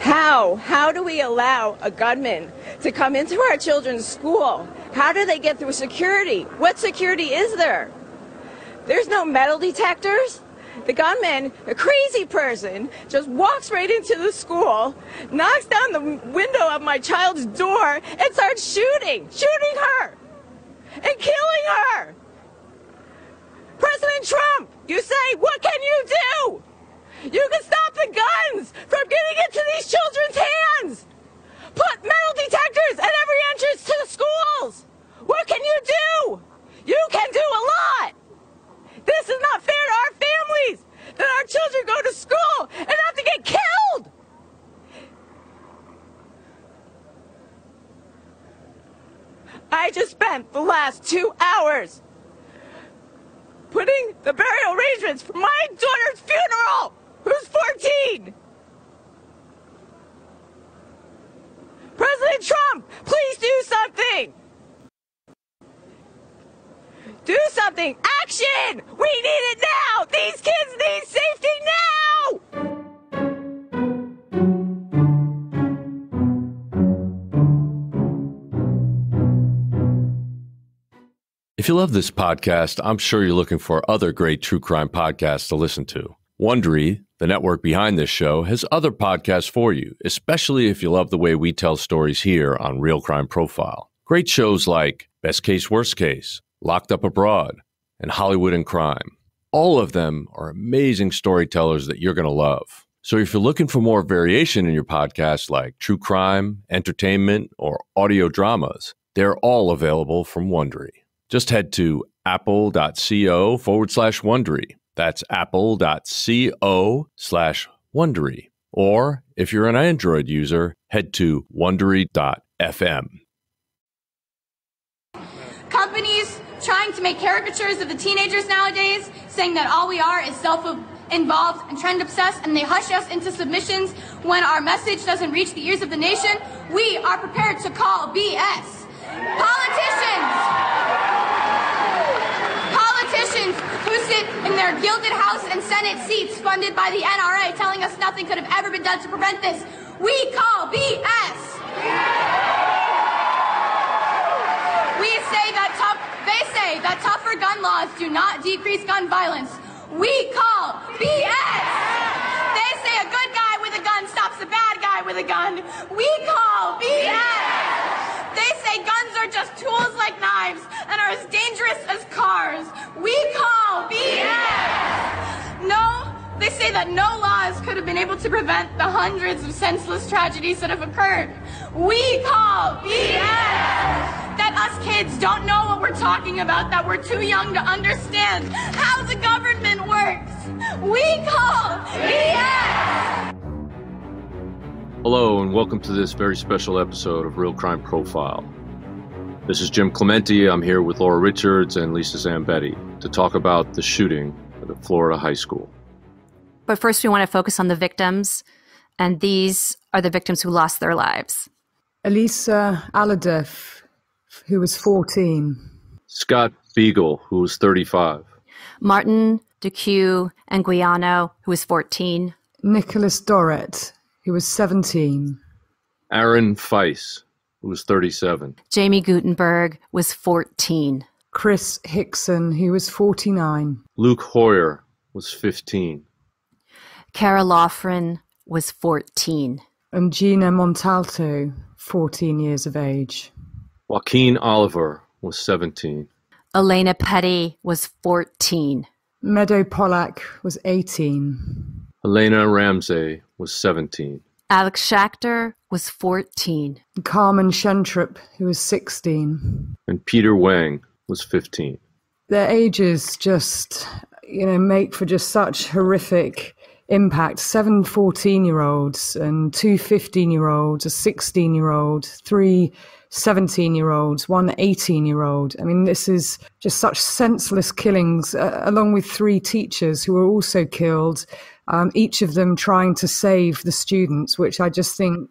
How do we allow a gunman to come into our children's school? How do they get through security? What security is there? There's no metal detectors. The gunman, a crazy person, just walks right into the school, knocks down the window of my child's door, and starts shooting her, and killing her. President Trump, you say, what can you do? You can stop the guns from getting into these children's hands. Put metal detectors at every entrance to the schools. What can you do? You can do a lot. This is not fair to our families, that our children go to school and have to get killed. I just spent the last 2 hours putting the burial arrangements for my daughter's funeral, who's 14. President Trump, please do something. Do something. Action! We need it now! These kids need safety now! If you love this podcast, I'm sure you're looking for other great true crime podcasts to listen to. Wondery, the network behind this show, has other podcasts for you, especially if you love the way we tell stories here on Real Crime Profile. Great shows like Best Case, Worst Case, Locked Up Abroad, and Hollywood in Crime. All of them are amazing storytellers that you're going to love. So if you're looking for more variation in your podcast like true crime, entertainment, or audio dramas, they're all available from Wondery. Just head to apple.co/Wondery. That's apple.co/Wondery. Or if you're an Android user, head to Wondery.fm. Companies trying to make caricatures of the teenagers nowadays, saying that all we are is self-involved and trend-obsessed, and they hush us into submissions when our message doesn't reach the ears of the nation. We are prepared to call BS. Politicians who sit in their gilded House and Senate seats funded by the NRA telling us nothing could have ever been done to prevent this. We call BS. They say that tougher gun laws do not decrease gun violence. We call BS. They say a good guy with a gun stops a bad guy with a gun. We call BS. They say guns are just tools like knives and are as dangerous as cars. We call BS. No, they say that no laws could have been able to prevent the hundreds of senseless tragedies that have occurred. We call BS. That us kids don't know what we're talking about, that we're too young to understand how the government works. We call BS! Hello, and welcome to this very special episode of Real Crime Profile. This is Jim Clemente. I'm here with Laura Richards and Lisa Zambetti to talk about the shooting at a Florida high school. But first, we want to focus on the victims, and these are the victims who lost their lives. Elisa Alhadeff, who was 14. Scott Beigel, who was 35. Martin DeQ Anguiano, who was 14. Nicholas Dorrit, who was 17. Aaron Feiss, who was 37. Jamie Gutenberg was 14. Chris Hickson, who was 49. Luke Hoyer was 15. Cara Loughran was 14. And Gina Montalto, 14 years of age. Joaquin Oliver was 17. Elena Petty was 14. Meadow Pollack was 18. Helena Ramsey was 17. Alex Schachter was 14. Carmen Schentrup, who was 16. And Peter Wang was 15. Their ages just, make for just such horrific impact. 7 14-year-olds and 2 15-year-olds, a 16-year-old, 3 17-year-olds, 1 18-year-old. I mean, this is just such senseless killings, along with 3 teachers who were also killed, each of them trying to save the students, which I just think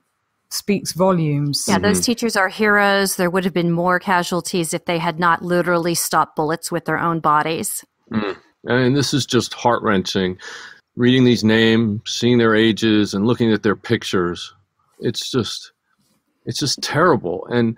speaks volumes. Yeah, those teachers are heroes. There would have been more casualties if they had not literally stopped bullets with their own bodies. And this is just heart-wrenching. Reading these names, seeing their ages, and looking at their pictures, It's just terrible. And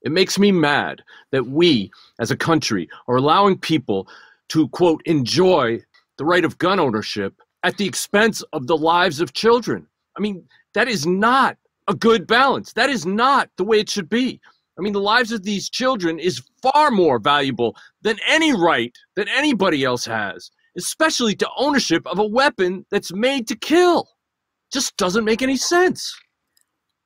it makes me mad that we as a country are allowing people to, quote, enjoy the right of gun ownership at the expense of the lives of children. I mean, that is not a good balance. That is not the way it should be. I mean, the lives of these children is far more valuable than any right that anybody else has, especially to ownership of a weapon that's made to kill. Just doesn't make any sense.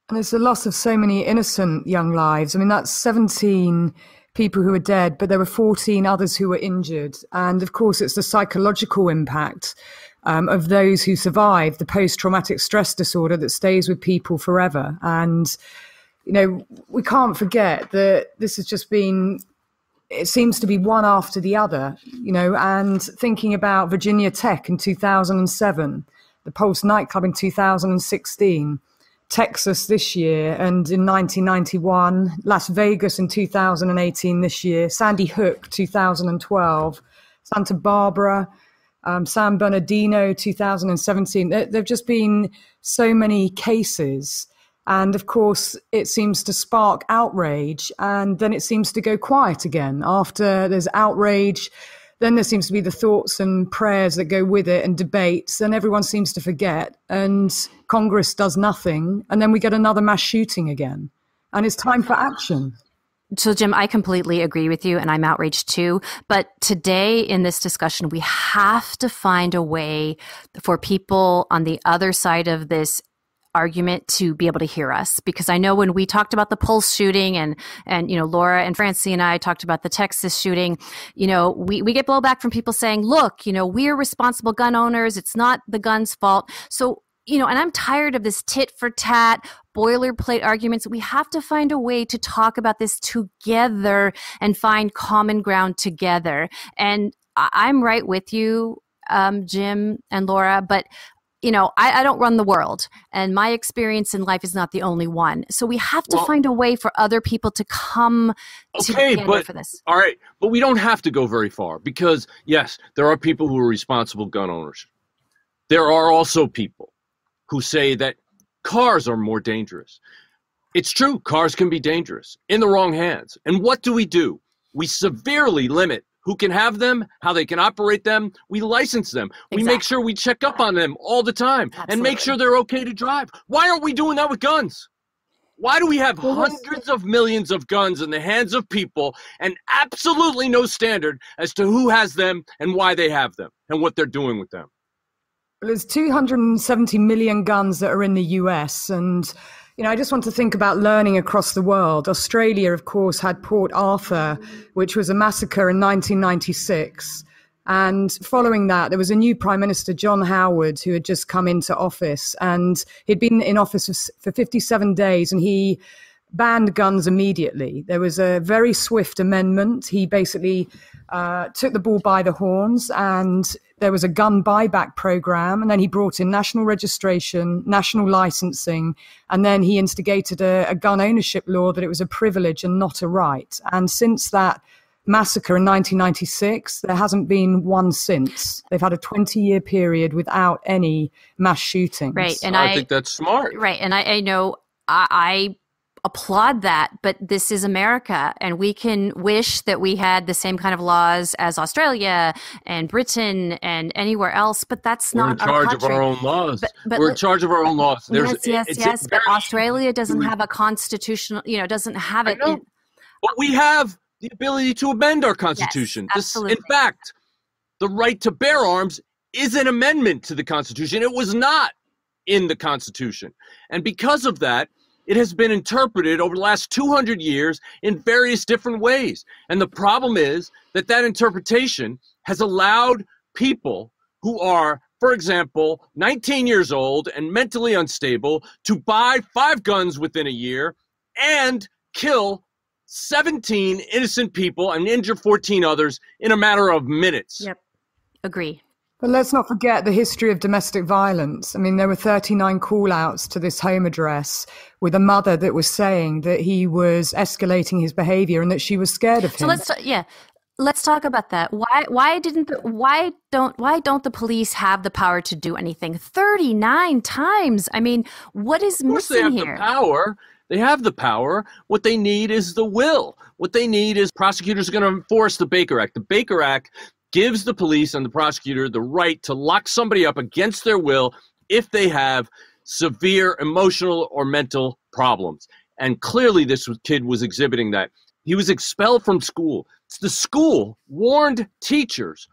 And there's the loss of so many innocent young lives. I mean, that's 17 people who are dead, but there were 14 others who were injured. And of course, it's the psychological impact of those who survive the post-traumatic stress disorder that stays with people forever. And, you know, we can't forget that this has just been, it seems to be one after the other, you know, and thinking about Virginia Tech in 2007, the Pulse nightclub in 2016, Texas this year, and in 1991, Las Vegas in 2018 this year, Sandy Hook 2012, Santa Barbara, San Bernardino 2017. There've just been so many cases. And of course, it seems to spark outrage, and then it seems to go quiet again. After there's outrage, then there seems to be the thoughts and prayers that go with it and debates, and everyone seems to forget, and Congress does nothing, and then we get another mass shooting again. And it's time for action. So, Jim, I completely agree with you, and I'm outraged too. But today in this discussion, we have to find a way for people on the other side of this argument to be able to hear us, because I know when we talked about the Pulse shooting and you know, Laura and Francie and I talked about the Texas shooting, you know, we get blowback from people saying, look, you know, we're responsible gun owners, it's not the gun's fault. So, you know, and I'm tired of this tit for tat boilerplate arguments. We have to find a way to talk about this together and find common ground together. And I'm right with you, Jim and Laura, but you know, I don't run the world, and my experience in life is not the only one. So we have to find a way for other people to come together for this. All right, but we don't have to go very far, because, yes, there are people who are responsible gun owners. There are also people who say that cars are more dangerous. It's true, cars can be dangerous in the wrong hands. And what do? We severely limit who can have them, how they can operate them. We license them. Exactly. We make sure we check up on them all the time. Absolutely. And make sure they're okay to drive. Why aren't we doing that with guns? Why do we have hundreds of millions of guns in the hands of people and absolutely no standard as to who has them and why they have them and what they're doing with them? There's 270 million guns that are in the US, and you know, I just want to think about learning across the world. Australia, of course, had Port Arthur, which was a massacre in 1996. And following that, there was a new Prime Minister, John Howard, who had just come into office. And he'd been in office for 57 days, and he banned guns immediately. There was a very swift amendment. He basically took the bull by the horns, and there was a gun buyback program, and then he brought in national registration, national licensing, and then he instigated a gun ownership law that it was a privilege and not a right. And since that massacre in 1996, there hasn't been one since. They've had a 20-year period without any mass shootings. Right, and I think that's smart. Right, and I know I applaud that, but this is America, and we can wish that we had the same kind of laws as Australia and Britain and anywhere else, but that's not our country. We're in charge of our own laws. We're in charge of our own laws. Yes, but Australia doesn't have a constitutional, you know, doesn't have it. But we have the ability to amend our Constitution. Yes, absolutely. In fact, the right to bear arms is an amendment to the Constitution. It was not in the Constitution. And because of that, it has been interpreted over the last 200 years in various different ways. And the problem is that that interpretation has allowed people who are, for example, 19 years old and mentally unstable to buy 5 guns within a year and kill 17 innocent people and injure 14 others in a matter of minutes. Yep. Agree. But let's not forget the history of domestic violence. I mean, there were 39 call-outs to this home address with a mother that was saying that he was escalating his behavior and that she was scared of him. So Let's talk about that. Why don't the police have the power to do anything? 39 times. I mean, what is missing here? They have the power. They have the power. What they need is the will. What they need is prosecutors are going to enforce the Baker Act. The Baker Act gives the police and the prosecutor the right to lock somebody up against their will if they have severe emotional or mental problems. And clearly this kid was exhibiting that. He was expelled from school. The school warned teachers,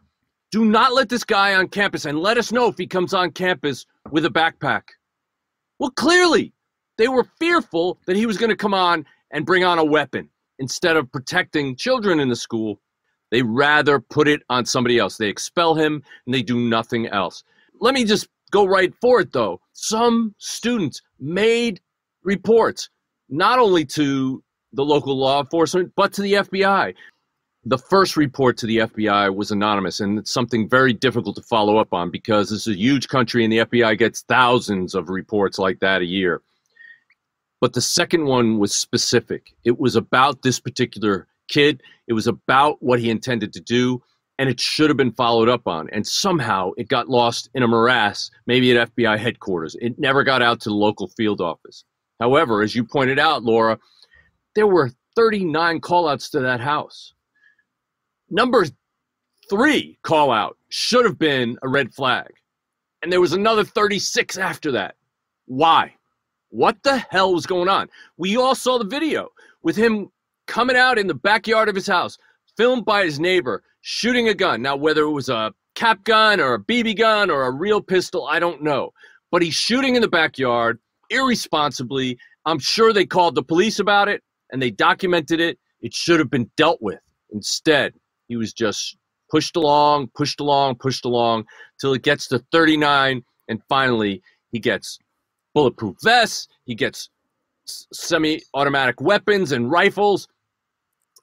do not let this guy on campus, and let us know if he comes on campus with a backpack. Well, clearly, they were fearful that he was going to come on and bring on a weapon. Instead of protecting children in the school, they rather put it on somebody else. They expel him, and they do nothing else. Let me just go right for it, though. Some students made reports, not only to the local law enforcement, but to the FBI. The first report to the FBI was anonymous, and it's something very difficult to follow up on because this is a huge country and the FBI gets thousands of reports like that a year. But the second one was specific. It was about this particular kid. It was about what he intended to do, and it should have been followed up on. And somehow it got lost in a morass, maybe at FBI headquarters. It never got out to the local field office. However, as you pointed out, Laura, there were 39 call-outs to that house. Number 3 call-out should have been a red flag. And there was another 36 after that. Why? What the hell was going on? We all saw the video with him coming out in the backyard of his house, filmed by his neighbor, shooting a gun. Now, whether it was a cap gun or a BB gun or a real pistol, I don't know. But he's shooting in the backyard irresponsibly. I'm sure they called the police about it and they documented it. It should have been dealt with. Instead, he was just pushed along till it gets to 39, and finally he gets bulletproof vests, he gets semi-automatic weapons and rifles,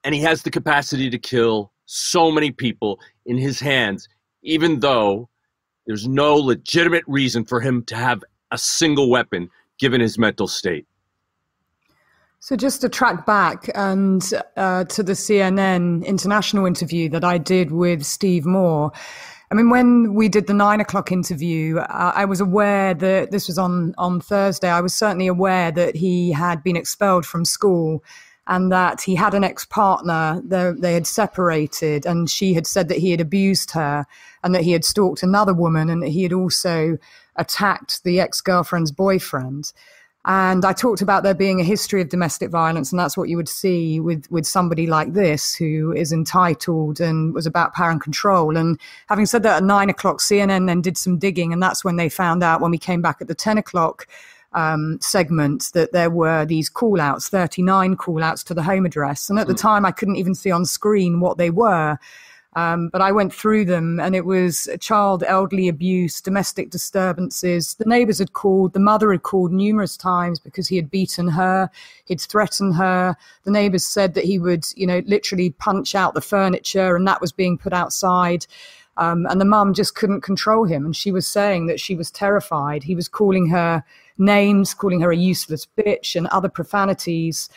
and he has the capacity to kill so many people in his hands, even though there's no legitimate reason for him to have a single weapon given his mental state. So just to track back and to the CNN international interview that I did with Steve Moore, I mean, when we did the 9 o'clock interview, I was aware that this was on Thursday. I was certainly aware that he had been expelled from school and that he had an ex-partner. They had separated, and she had said that he had abused her and that he had stalked another woman and that he had also attacked the ex-girlfriend's boyfriend. And I talked about there being a history of domestic violence, and that's what you would see with somebody like this who is entitled and was about power and control. And having said that, at 9 o'clock, CNN then did some digging, and that's when they found out, when we came back at the 10 o'clock segment, that there were these call-outs, 39 call-outs to the home address. And at the time, I couldn't even see on screen what they were. But I went through them, and it was child elderly abuse, domestic disturbances. The neighbors had called, the mother had called numerous times because he had beaten her, he'd threatened her. The neighbors said that he would, literally punch out the furniture, and that was being put outside. And the mum just couldn't control him. And she was saying that she was terrified. He was calling her names, calling her a useless bitch and other profanities.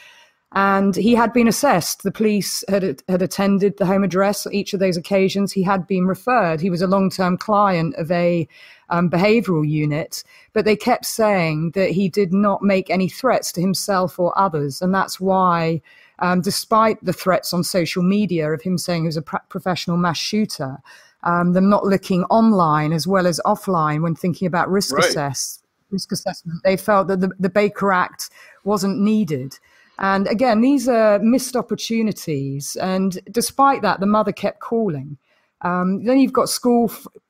And he had been assessed. The police had attended the home address on each of those occasions. He had been referred. He was a long-term client of a behavioral unit, but they kept saying that he did not make any threats to himself or others. And that's why, despite the threats on social media of him saying he was a professional mass shooter, them not looking online as well as offline when thinking about risk assessment, they felt that the Baker Act wasn't needed. And again, these are missed opportunities. And despite that, the mother kept calling. Then you've got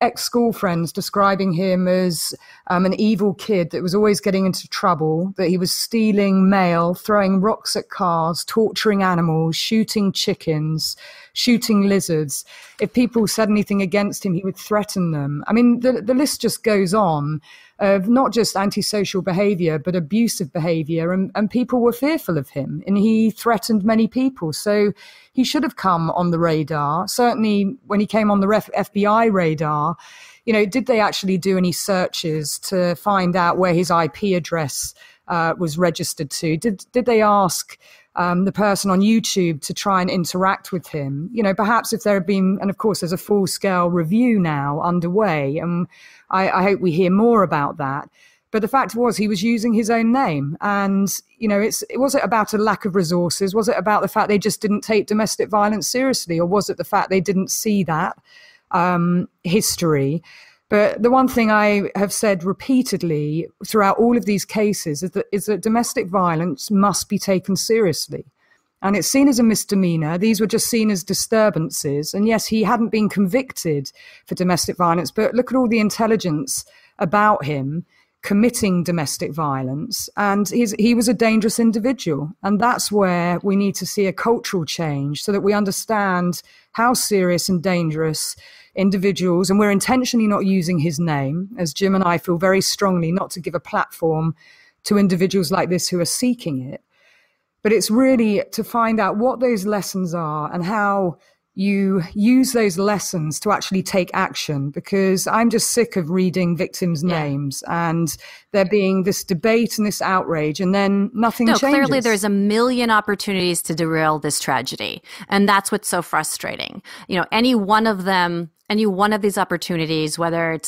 ex-school friends describing him as an evil kid that was always getting into trouble, that he was stealing mail, throwing rocks at cars, torturing animals, shooting chickens, shooting lizards. If people said anything against him, he would threaten them. I mean, the list just goes on of not just antisocial behavior, but abusive behavior. And people were fearful of him, and he threatened many people. So he should have come on the radar. Certainly when he came on the FBI radar, did they actually do any searches to find out where his IP address was registered to? Did they ask the person on YouTube to try and interact with him. You know, perhaps if there had been, and of course there's a full-scale review now underway, and I hope we hear more about that. But the fact was he was using his own name. And, you know, it wasn't about a lack of resources. Was it about the fact they just didn't take domestic violence seriously? Or was it the fact they didn't see that history? But the one thing I have said repeatedly throughout all of these cases is that domestic violence must be taken seriously. And it's seen as a misdemeanor. These were just seen as disturbances. And yes, he hadn't been convicted for domestic violence, but look at all the intelligence about him committing domestic violence, and he was a dangerous individual. And that's where we need to see a cultural change so that we understand how serious and dangerous individuals, and we're intentionally not using his name, as Jim and I feel very strongly not to give a platform to individuals like this who are seeking it. But it's really to find out what those lessons are and how you use those lessons to actually take action, because I'm just sick of reading victims' names and there being this debate and this outrage and then nothing changes. Clearly there's a million opportunities to derail this tragedy. And that's what's so frustrating. You know, any one of these opportunities, whether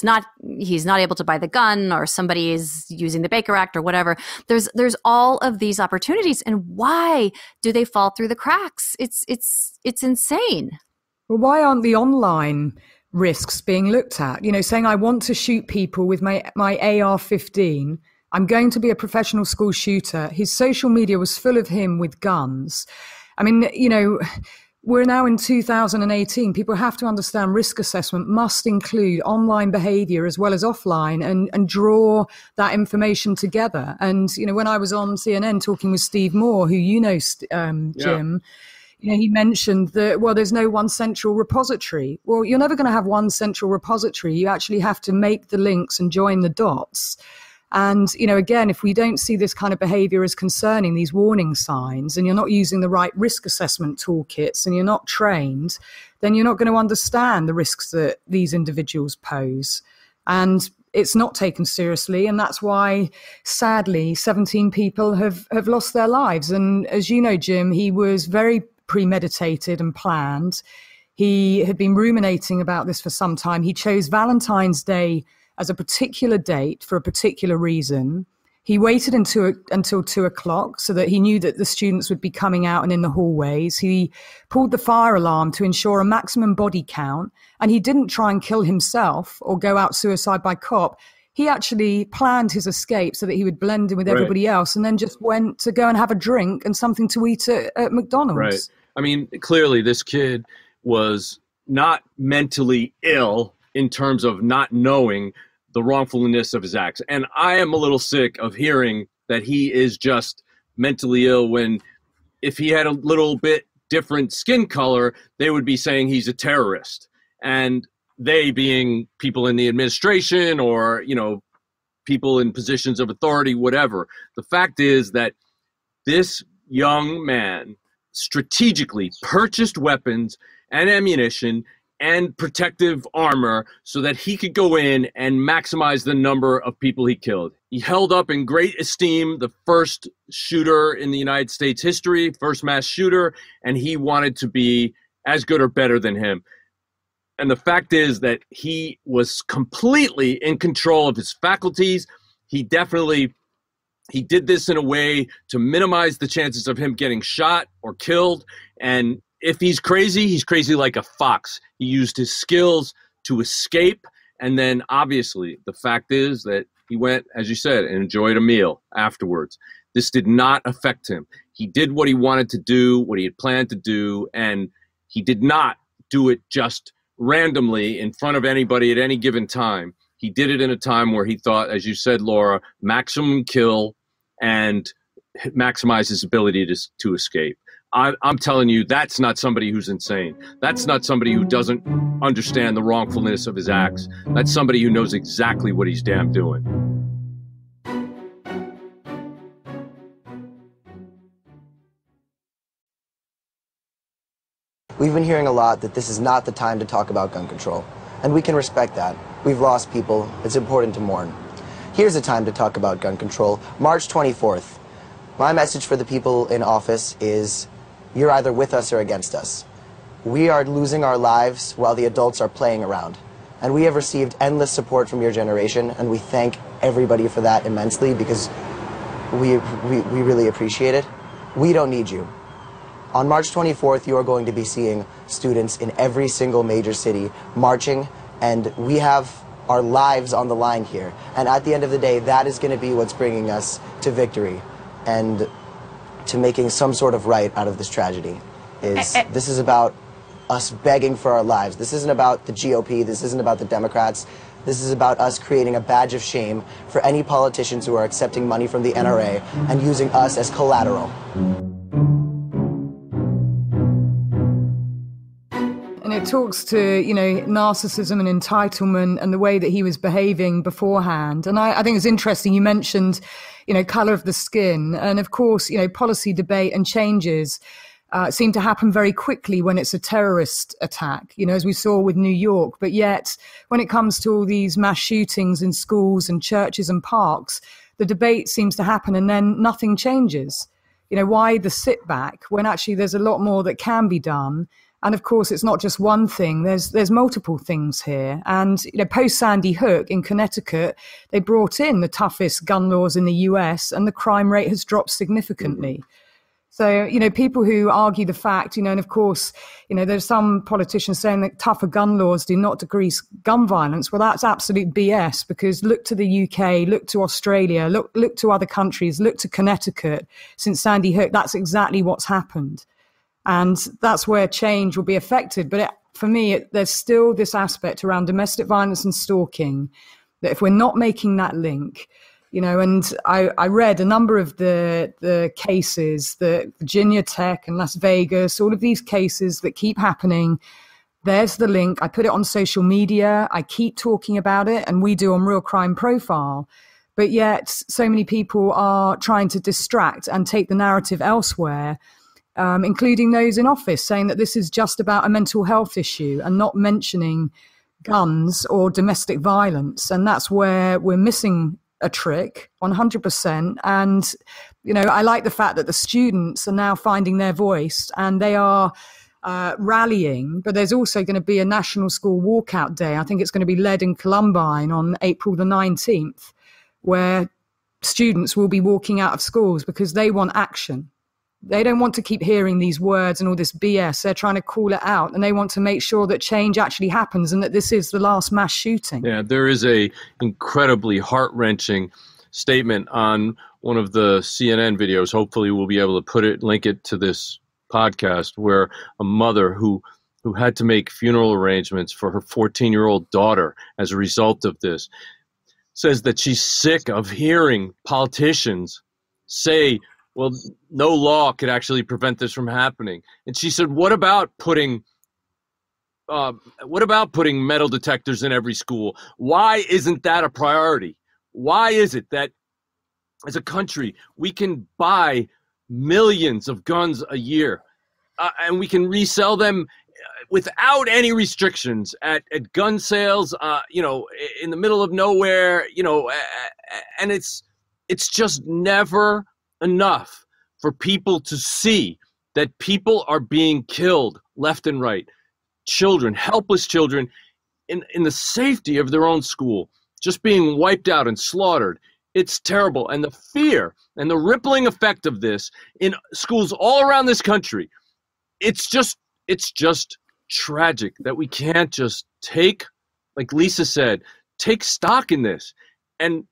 he's not able to buy the gun or somebody is using the Baker Act or whatever, there's all of these opportunities. And why do they fall through the cracks? It's insane. Well, why aren't the online risks being looked at? You know, saying I want to shoot people with my AR-15. I'm going to be a professional school shooter. His social media was full of him with guns. I mean, you know, we're now in 2018. People have to understand risk assessment must include online behavior as well as offline, and draw that information together. And, you know, when I was on CNN talking with Steve Moore, who you know, Jim, you know, he mentioned that, well, there's no one central repository. Well, you're never going to have one central repository. You actually have to make the links and join the dots. And, you know, again, if we don't see this kind of behavior as concerning, these warning signs, and you're not using the right risk assessment toolkits and you're not trained, then you're not going to understand the risks that these individuals pose. And it's not taken seriously. And that's why, sadly, 17 people have lost their lives. And as you know, Jim, he was very premeditated and planned. He had been ruminating about this for some time. He chose Valentine's Day as a particular date for a particular reason. He waited until 2 o'clock so that he knew that the students would be coming out and in the hallways. He pulled the fire alarm to ensure a maximum body count, and he didn't try and kill himself or go out suicide by cop. He actually planned his escape so that he would blend in with everybody else, and then just went to go and have a drink and something to eat at McDonald's. Right. I mean, clearly this kid was not mentally ill in terms of not knowing the wrongfulness of his acts. And I am a little sick of hearing that he is just mentally ill when, if he had a little bit different skin color, they would be saying he's a terrorist. And they being people in the administration or, you know, people in positions of authority, whatever. The fact is that this young man strategically purchased weapons and ammunition and protective armor so that he could go in and maximize the number of people he killed. He held up in great esteem the first shooter in the United States history, first mass shooter, and he wanted to be as good or better than him. And the fact is that he was completely in control of his faculties. He did this in a way to minimize the chances of him getting shot or killed. And if he's crazy like a fox. He used his skills to escape. And then obviously the fact is that he went, as you said, and enjoyed a meal afterwards. This did not affect him. He did what he wanted to do, what he had planned to do, and he did not do it just randomly in front of anybody at any given time. He did it in a time where he thought, as you said, Laura, maximum kill and maximize his ability to escape. I'm telling you, that's not somebody who's insane. That's not somebody who doesn't understand the wrongfulness of his acts. That's somebody who knows exactly what he's damn doing. We've been hearing a lot that this is not the time to talk about gun control, and we can respect that. We've lost people. It's important to mourn. Here's a time to talk about gun control, March 24th. My message for the people in office is you're either with us or against us. We are losing our lives while the adults are playing around. And we have received endless support from your generation, and we thank everybody for that immensely because we really appreciate it. We don't need you. On March 24th, you are going to be seeing students in every single major city marching, and we have our lives on the line here. And at the end of the day, that is going to be what's bringing us to victory and to making some sort of right out of this tragedy. This is about us begging for our lives. This isn't about the GOP. This isn't about the Democrats. This is about us creating a badge of shame for any politicians who are accepting money from the NRA and using us as collateral. And it talks to, narcissism and entitlement and the way that he was behaving beforehand. And I think it's interesting. You mentioned, color of the skin. And of course, policy debate and changes seem to happen very quickly when it's a terrorist attack, as we saw with New York. But yet, when it comes to all these mass shootings in schools and churches and parks, the debate seems to happen and then nothing changes. Why the sit back when actually there's a lot more that can be done? And of course, it's not just one thing. There's multiple things here. And post Sandy Hook in Connecticut, they brought in the toughest gun laws in the US, and the crime rate has dropped significantly. So, people who argue the fact, and of course, there's some politicians saying that tougher gun laws do not decrease gun violence. Well, that's absolute BS, because look to the UK, look to Australia, look to other countries, look to Connecticut. Since Sandy Hook, that's exactly what's happened. And that's where change will be affected. But for me, there's still this aspect around domestic violence and stalking that if we're not making that link, and I read a number of the cases, the Virginia Tech and Las Vegas, all of these cases that keep happening. There's the link. I put it on social media. I keep talking about it, and we do on Real Crime Profile. But yet so many people are trying to distract and take the narrative elsewhere. Including those in office, saying that this is just about a mental health issue and not mentioning guns or domestic violence. And that's where we're missing a trick, 100%. And, I like the fact that the students are now finding their voice and they are rallying, but there's also going to be a National School Walkout Day. I think it's going to be led in Columbine on April the 19th, where students will be walking out of schools because they want action. They don't want to keep hearing these words and all this BS. They're trying to call it out, and they want to make sure that change actually happens and that this is the last mass shooting. Yeah, there is a incredibly heart-wrenching statement on one of the CNN videos. Hopefully we'll be able to link it to this podcast, where a mother who had to make funeral arrangements for her 14-year-old daughter as a result of this says that she's sick of hearing politicians say, well, no law could actually prevent this from happening. And she said, what about putting metal detectors in every school? Why isn't that a priority? Why is it that as a country, we can buy millions of guns a year and we can resell them without any restrictions at gun sales, in the middle of nowhere, and it's just never enough for people to see that people are being killed left and right. Children, helpless children, in the safety of their own school, just being wiped out and slaughtered. It's terrible. And the fear and the rippling effect of this in schools all around this country, it's just tragic that we can't just take, like Lisa said, take stock in this. And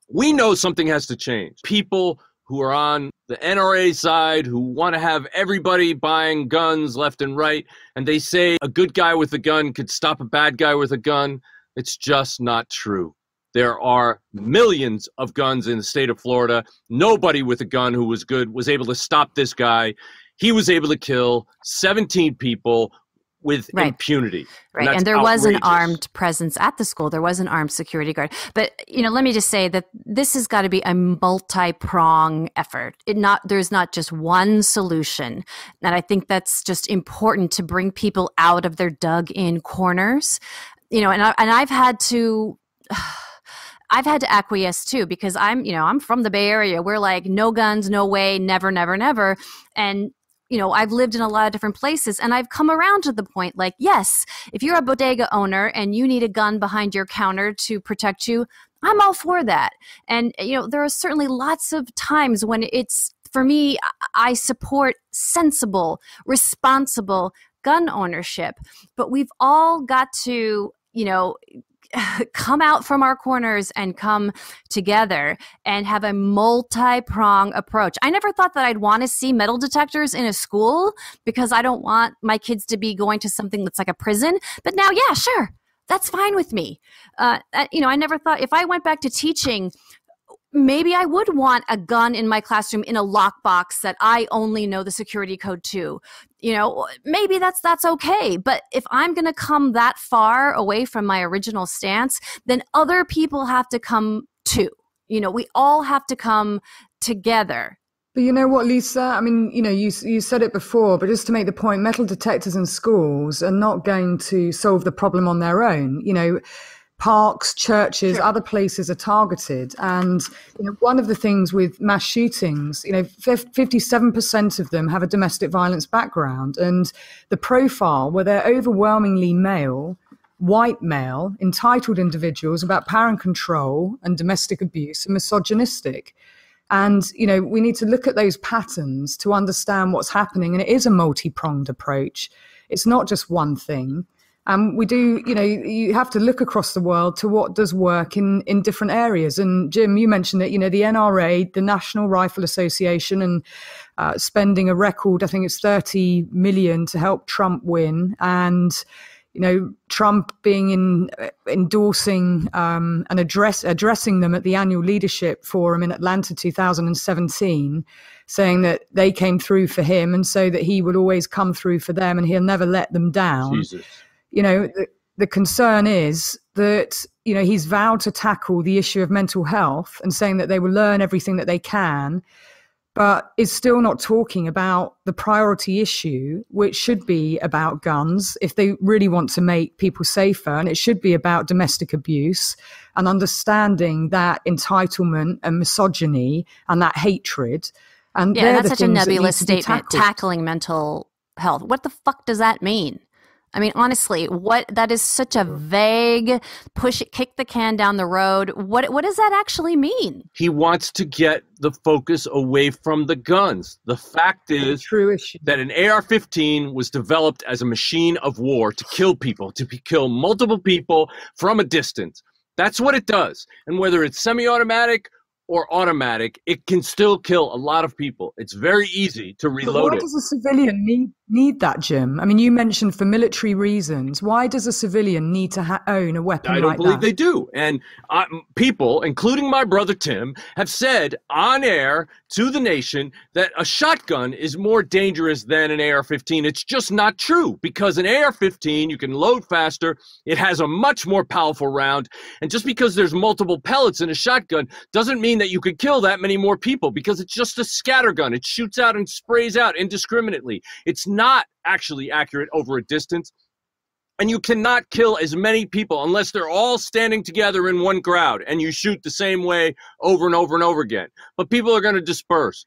we know something has to change. People who are on the NRA side, who want to have everybody buying guns left and right, and they say a good guy with a gun could stop a bad guy with a gun. It's just not true. There are millions of guns in the state of Florida. Nobody with a gun who was good was able to stop this guy. He was able to kill 17 people with impunity. Right. And there was an armed presence at the school. There was an armed security guard. But, let me just say that this has got to be a multi-prong effort. There's not just one solution. And I think that's just important to bring people out of their dug-in corners. And I've had to I've had to acquiesce too, because I'm from the Bay Area. We're like, no guns, no way, never, never, never. And I've lived in a lot of different places, and I've come around to the point, like, yes, if you're a bodega owner and you need a gun behind your counter to protect you, I'm all for that. And, there are certainly lots of times when for me, I support sensible, responsible gun ownership. But we've all got to, come out from our corners and come together and have a multi-prong approach. I never thought that I'd want to see metal detectors in a school, because I don't want my kids to be going to something that's like a prison. But now, yeah, sure, that's fine with me. I never thought, if I went back to teaching, maybe I would want a gun in my classroom in a lockbox that I only know the security code to. Maybe that's okay. But if I'm going to come that far away from my original stance, then other people have to come too. We all have to come together. But you know what, Lisa? I mean, you said it before, but just to make the point, metal detectors in schools are not going to solve the problem on their own. Parks, churches, sure, other places are targeted. And one of the things with mass shootings, 57% of them have a domestic violence background. And the profile, where they're overwhelmingly male, white male, entitled individuals about power and control and domestic abuse, and misogynistic. And, we need to look at those patterns to understand what's happening. And it is a multi-pronged approach. It's not just one thing. We do, you have to look across the world to what does work in different areas. And Jim, you mentioned it, the NRA, the National Rifle Association, and spending a record, I think it's 30 million to help Trump win. And, Trump being endorsing and addressing them at the annual leadership forum in Atlanta 2017, saying that they came through for him, and so that he would always come through for them and he'll never let them down. Jesus. The concern is that, he's vowed to tackle the issue of mental health and saying that they will learn everything that they can, but is still not talking about the priority issue, which should be about guns if they really want to make people safer. And it should be about domestic abuse and understanding that entitlement and misogyny and that hatred. And yeah, that's such a nebulous statement, tackling mental health. What the fuck does that mean? I mean, honestly, that is such a vague kick the can down the road. What does that actually mean? He wants to get the focus away from the guns. The fact is that an AR-15 was developed as a machine of war to kill people, to kill multiple people from a distance. That's what it does. And whether it's semi-automatic or automatic, it can still kill a lot of people. It's very easy to reload it. Why does a civilian need that, Jim? I mean, you mentioned for military reasons. Why does a civilian need to own a weapon like that? I don't believe they do. And people, including my brother Tim, have said on air to the nation that a shotgun is more dangerous than an AR-15. It's just not true, because an AR-15, you can load faster. It has a much more powerful round. And just because there's multiple pellets in a shotgun doesn't mean that you could kill that many more people, because it's just a scatter gun. It shoots out and sprays out indiscriminately. It's not actually accurate over a distance. And you cannot kill as many people unless they're all standing together in one crowd and you shoot the same way over and over and over again. But people are going to disperse.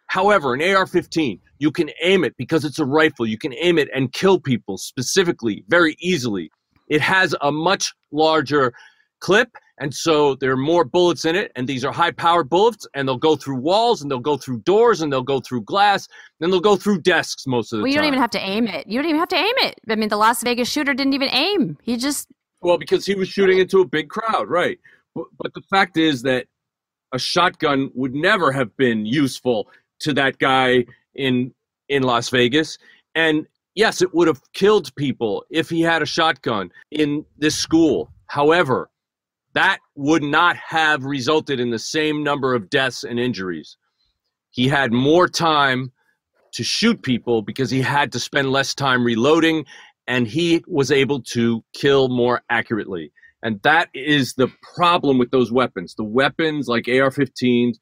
However, an AR-15, you can aim it because it's a rifle. You can aim it and kill people specifically, very easily. It has a much larger clip, and so there are more bullets in it, and these are high-powered bullets, and they'll go through walls, and they'll go through doors, and they'll go through glass, and they'll go through desks most of the time. Well, you don't even have to aim it. You don't even have to aim it. I mean, the Las Vegas shooter didn't even aim. He just... Well, because he was shooting into a big crowd, right. But the fact is that a shotgun would never have been useful to that guy in Las Vegas, and yes, it would have killed people if he had a shotgun in this school. However, that would not have resulted in the same number of deaths and injuries. He had more time to shoot people because he had to spend less time reloading, and he was able to kill more accurately. And that is the problem with those weapons. The weapons like AR-15s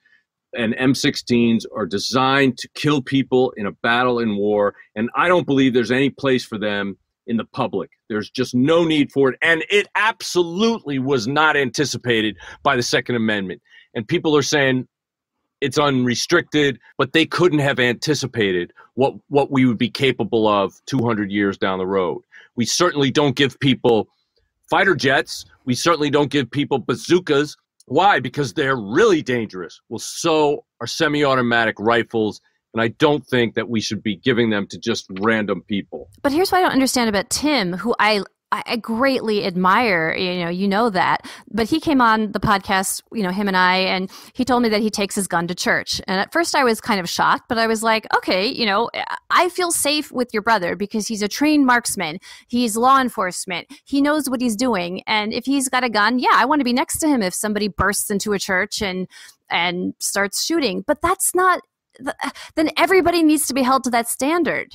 and M16s are designed to kill people in a battle in war, and I don't believe there's any place for them in the public. There's just no need for it. And it absolutely was not anticipated by the Second Amendment. And people are saying it's unrestricted, but they couldn't have anticipated what we would be capable of 200 years down the road. We certainly don't give people fighter jets. We certainly don't give people bazookas. Why? Because they're really dangerous. Well, so are semi-automatic rifles. And I don't think that we should be giving them to just random people. But here's what I don't understand about Tim, who I greatly admire, you know that. But he came on the podcast, him and I, and he told me that he takes his gun to church. And at first I was kind of shocked, but I was like, okay, I feel safe with your brother because he's a trained marksman. He's law enforcement. He knows what he's doing. And if he's got a gun, yeah, I want to be next to him if somebody bursts into a church and starts shooting. But that's not... then everybody needs to be held to that standard.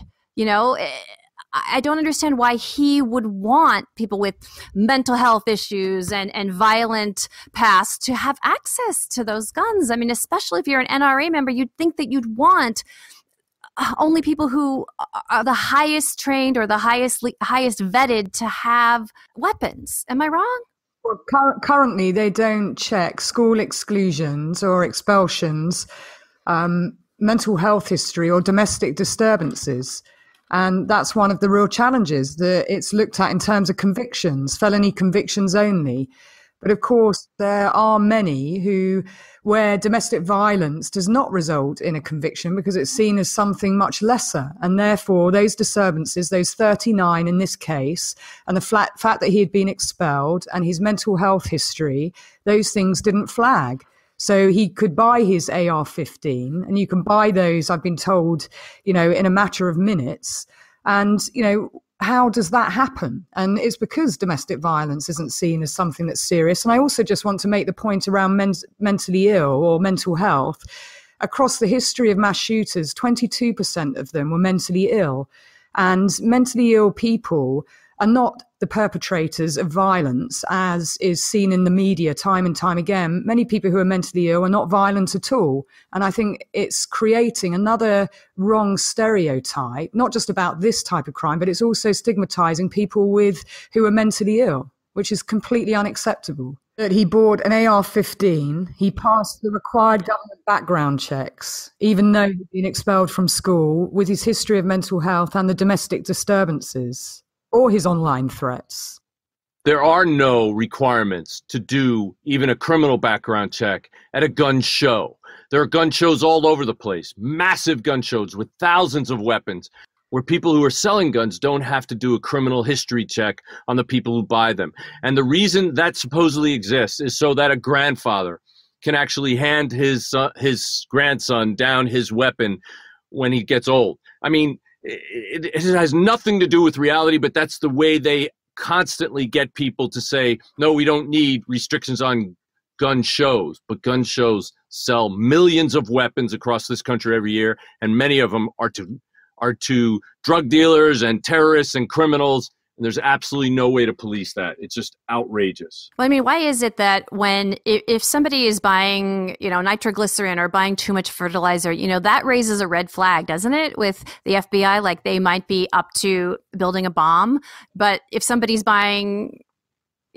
I don't understand why he would want people with mental health issues and violent past to have access to those guns. I mean, especially if you're an NRA member, you'd think that you'd want only people who are the highest trained or the highest vetted to have weapons. Am I wrong? Well, currently, they don't check school exclusions or expulsions, mental health history or domestic disturbances. And that's one of the real challenges, that it's looked at in terms of convictions, felony convictions only. But of course, there are many where domestic violence does not result in a conviction because it's seen as something much lesser. And therefore, those disturbances, those 39 in this case, and the fact that he had been expelled and his mental health history, those things didn't flag. So he could buy his AR-15, and you can buy those, I've been told, in a matter of minutes. And, how does that happen? And it's because domestic violence isn't seen as something that's serious. And I also just want to make the point around mentally ill or mental health. Across the history of mass shooters, 22% of them were mentally ill. And mentally ill people are not the perpetrators of violence, as is seen in the media time and time again. Many people who are mentally ill are not violent at all. And I think it's creating another wrong stereotype, not just about this type of crime, but it's also stigmatizing people who are mentally ill, which is completely unacceptable. That he bought an AR-15, he passed the required government background checks, even though he'd been expelled from school, with his history of mental health and the domestic disturbances, or his online threats. There are no requirements to do even a criminal background check at a gun show. There are gun shows all over the place, massive gun shows with thousands of weapons, where people who are selling guns don't have to do a criminal history check on the people who buy them. And the reason that supposedly exists is so that a grandfather can actually hand his grandson down his weapon when he gets old. I mean, it has nothing to do with reality, but that's the way they constantly get people to say, no, we don't need restrictions on gun shows. But gun shows sell millions of weapons across this country every year, and many of them are to drug dealers and terrorists and criminals. And there's absolutely no way to police that. It's just outrageous. Well, I mean, why is it that if somebody is buying, nitroglycerin or buying too much fertilizer, that raises a red flag, doesn't it? With the FBI, like they might be up to building a bomb. But if somebody's buying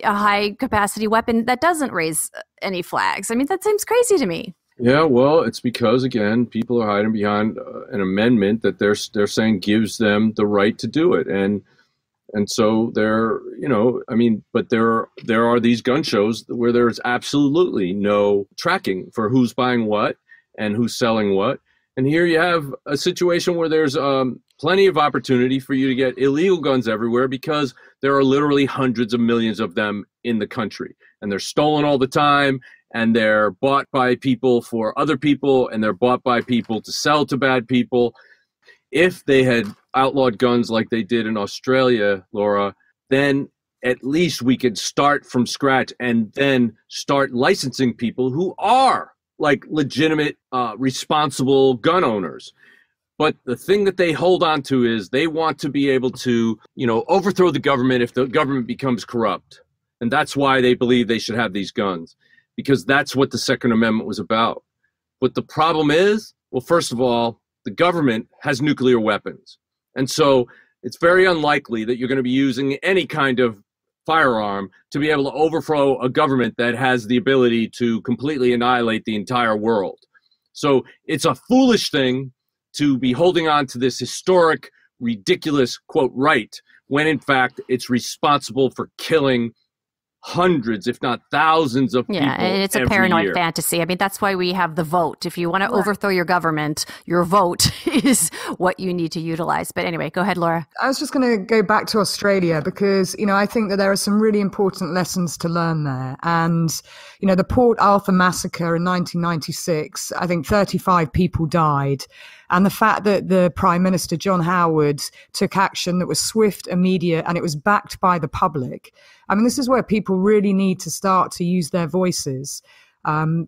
a high capacity weapon, that doesn't raise any flags. I mean, that seems crazy to me. Yeah, well, it's because, again, people are hiding behind an amendment that they're saying gives them the right to do it. And so but there are these gun shows where there's absolutely no tracking for who's buying what and who's selling what. And here you have a situation where there's plenty of opportunity for you to get illegal guns everywhere because there are literally hundreds of millions of them in the country. And they're stolen all the time, and they're bought by people for other people, and they're bought by people to sell to bad people. If they had outlawed guns like they did in Australia, Laura, then at least we could start from scratch and then start licensing people who are like legitimate, responsible gun owners. But the thing that they hold on to is they want to be able to, overthrow the government if the government becomes corrupt. And that's why they believe they should have these guns, because that's what the Second Amendment was about. But the problem is, well, first of all, the government has nuclear weapons. And so it's very unlikely that you're going to be using any kind of firearm to be able to overthrow a government that has the ability to completely annihilate the entire world. So it's a foolish thing to be holding on to this historic, ridiculous, quote, right, when in fact it's responsible for killing hundreds, if not thousands of people. Yeah, and it's a paranoid fantasy. I mean, that's why we have the vote. If you want to overthrow your government, your vote is what you need to utilize. But anyway, go ahead, Laura. I was just going to go back to Australia because, I think that there are some really important lessons to learn there. And, the Port Arthur massacre in 1996, I think 35 people died. And the fact that the Prime Minister, John Howard, took action that was swift, immediate, and it was backed by the public. I mean, this is where people really need to start to use their voices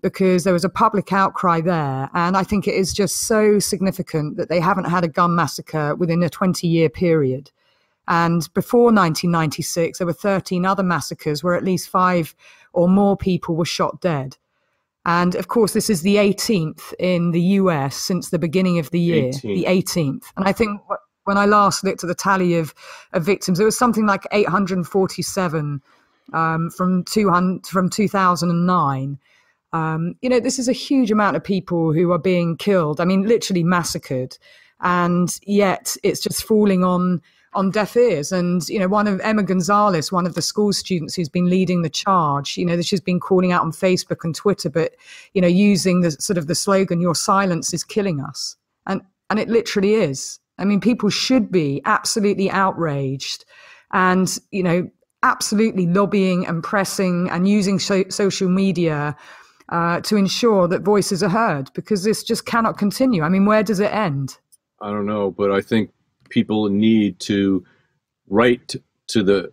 because there was a public outcry there. And I think it is just so significant that they haven't had a gun massacre within a 20-year period. And before 1996, there were 13 other massacres where at least 5 or more people were shot dead. And of course, this is the 18th in the US since the beginning of the year, 18th. The 18th. And I think when I last looked at the tally of victims, it was something like 847 from 2009. This is a huge amount of people who are being killed. I mean, literally massacred. And yet it's just falling on deaf ears. And, one of Emma Gonzalez, one of the school students who's been leading the charge, she's been calling out on Facebook and Twitter, but, using the sort of the slogan, "Your silence is killing us." And it literally is. I mean, people should be absolutely outraged and, absolutely lobbying and pressing and using social media to ensure that voices are heard, because this just cannot continue. I mean, where does it end? I don't know, but I think people need to write to the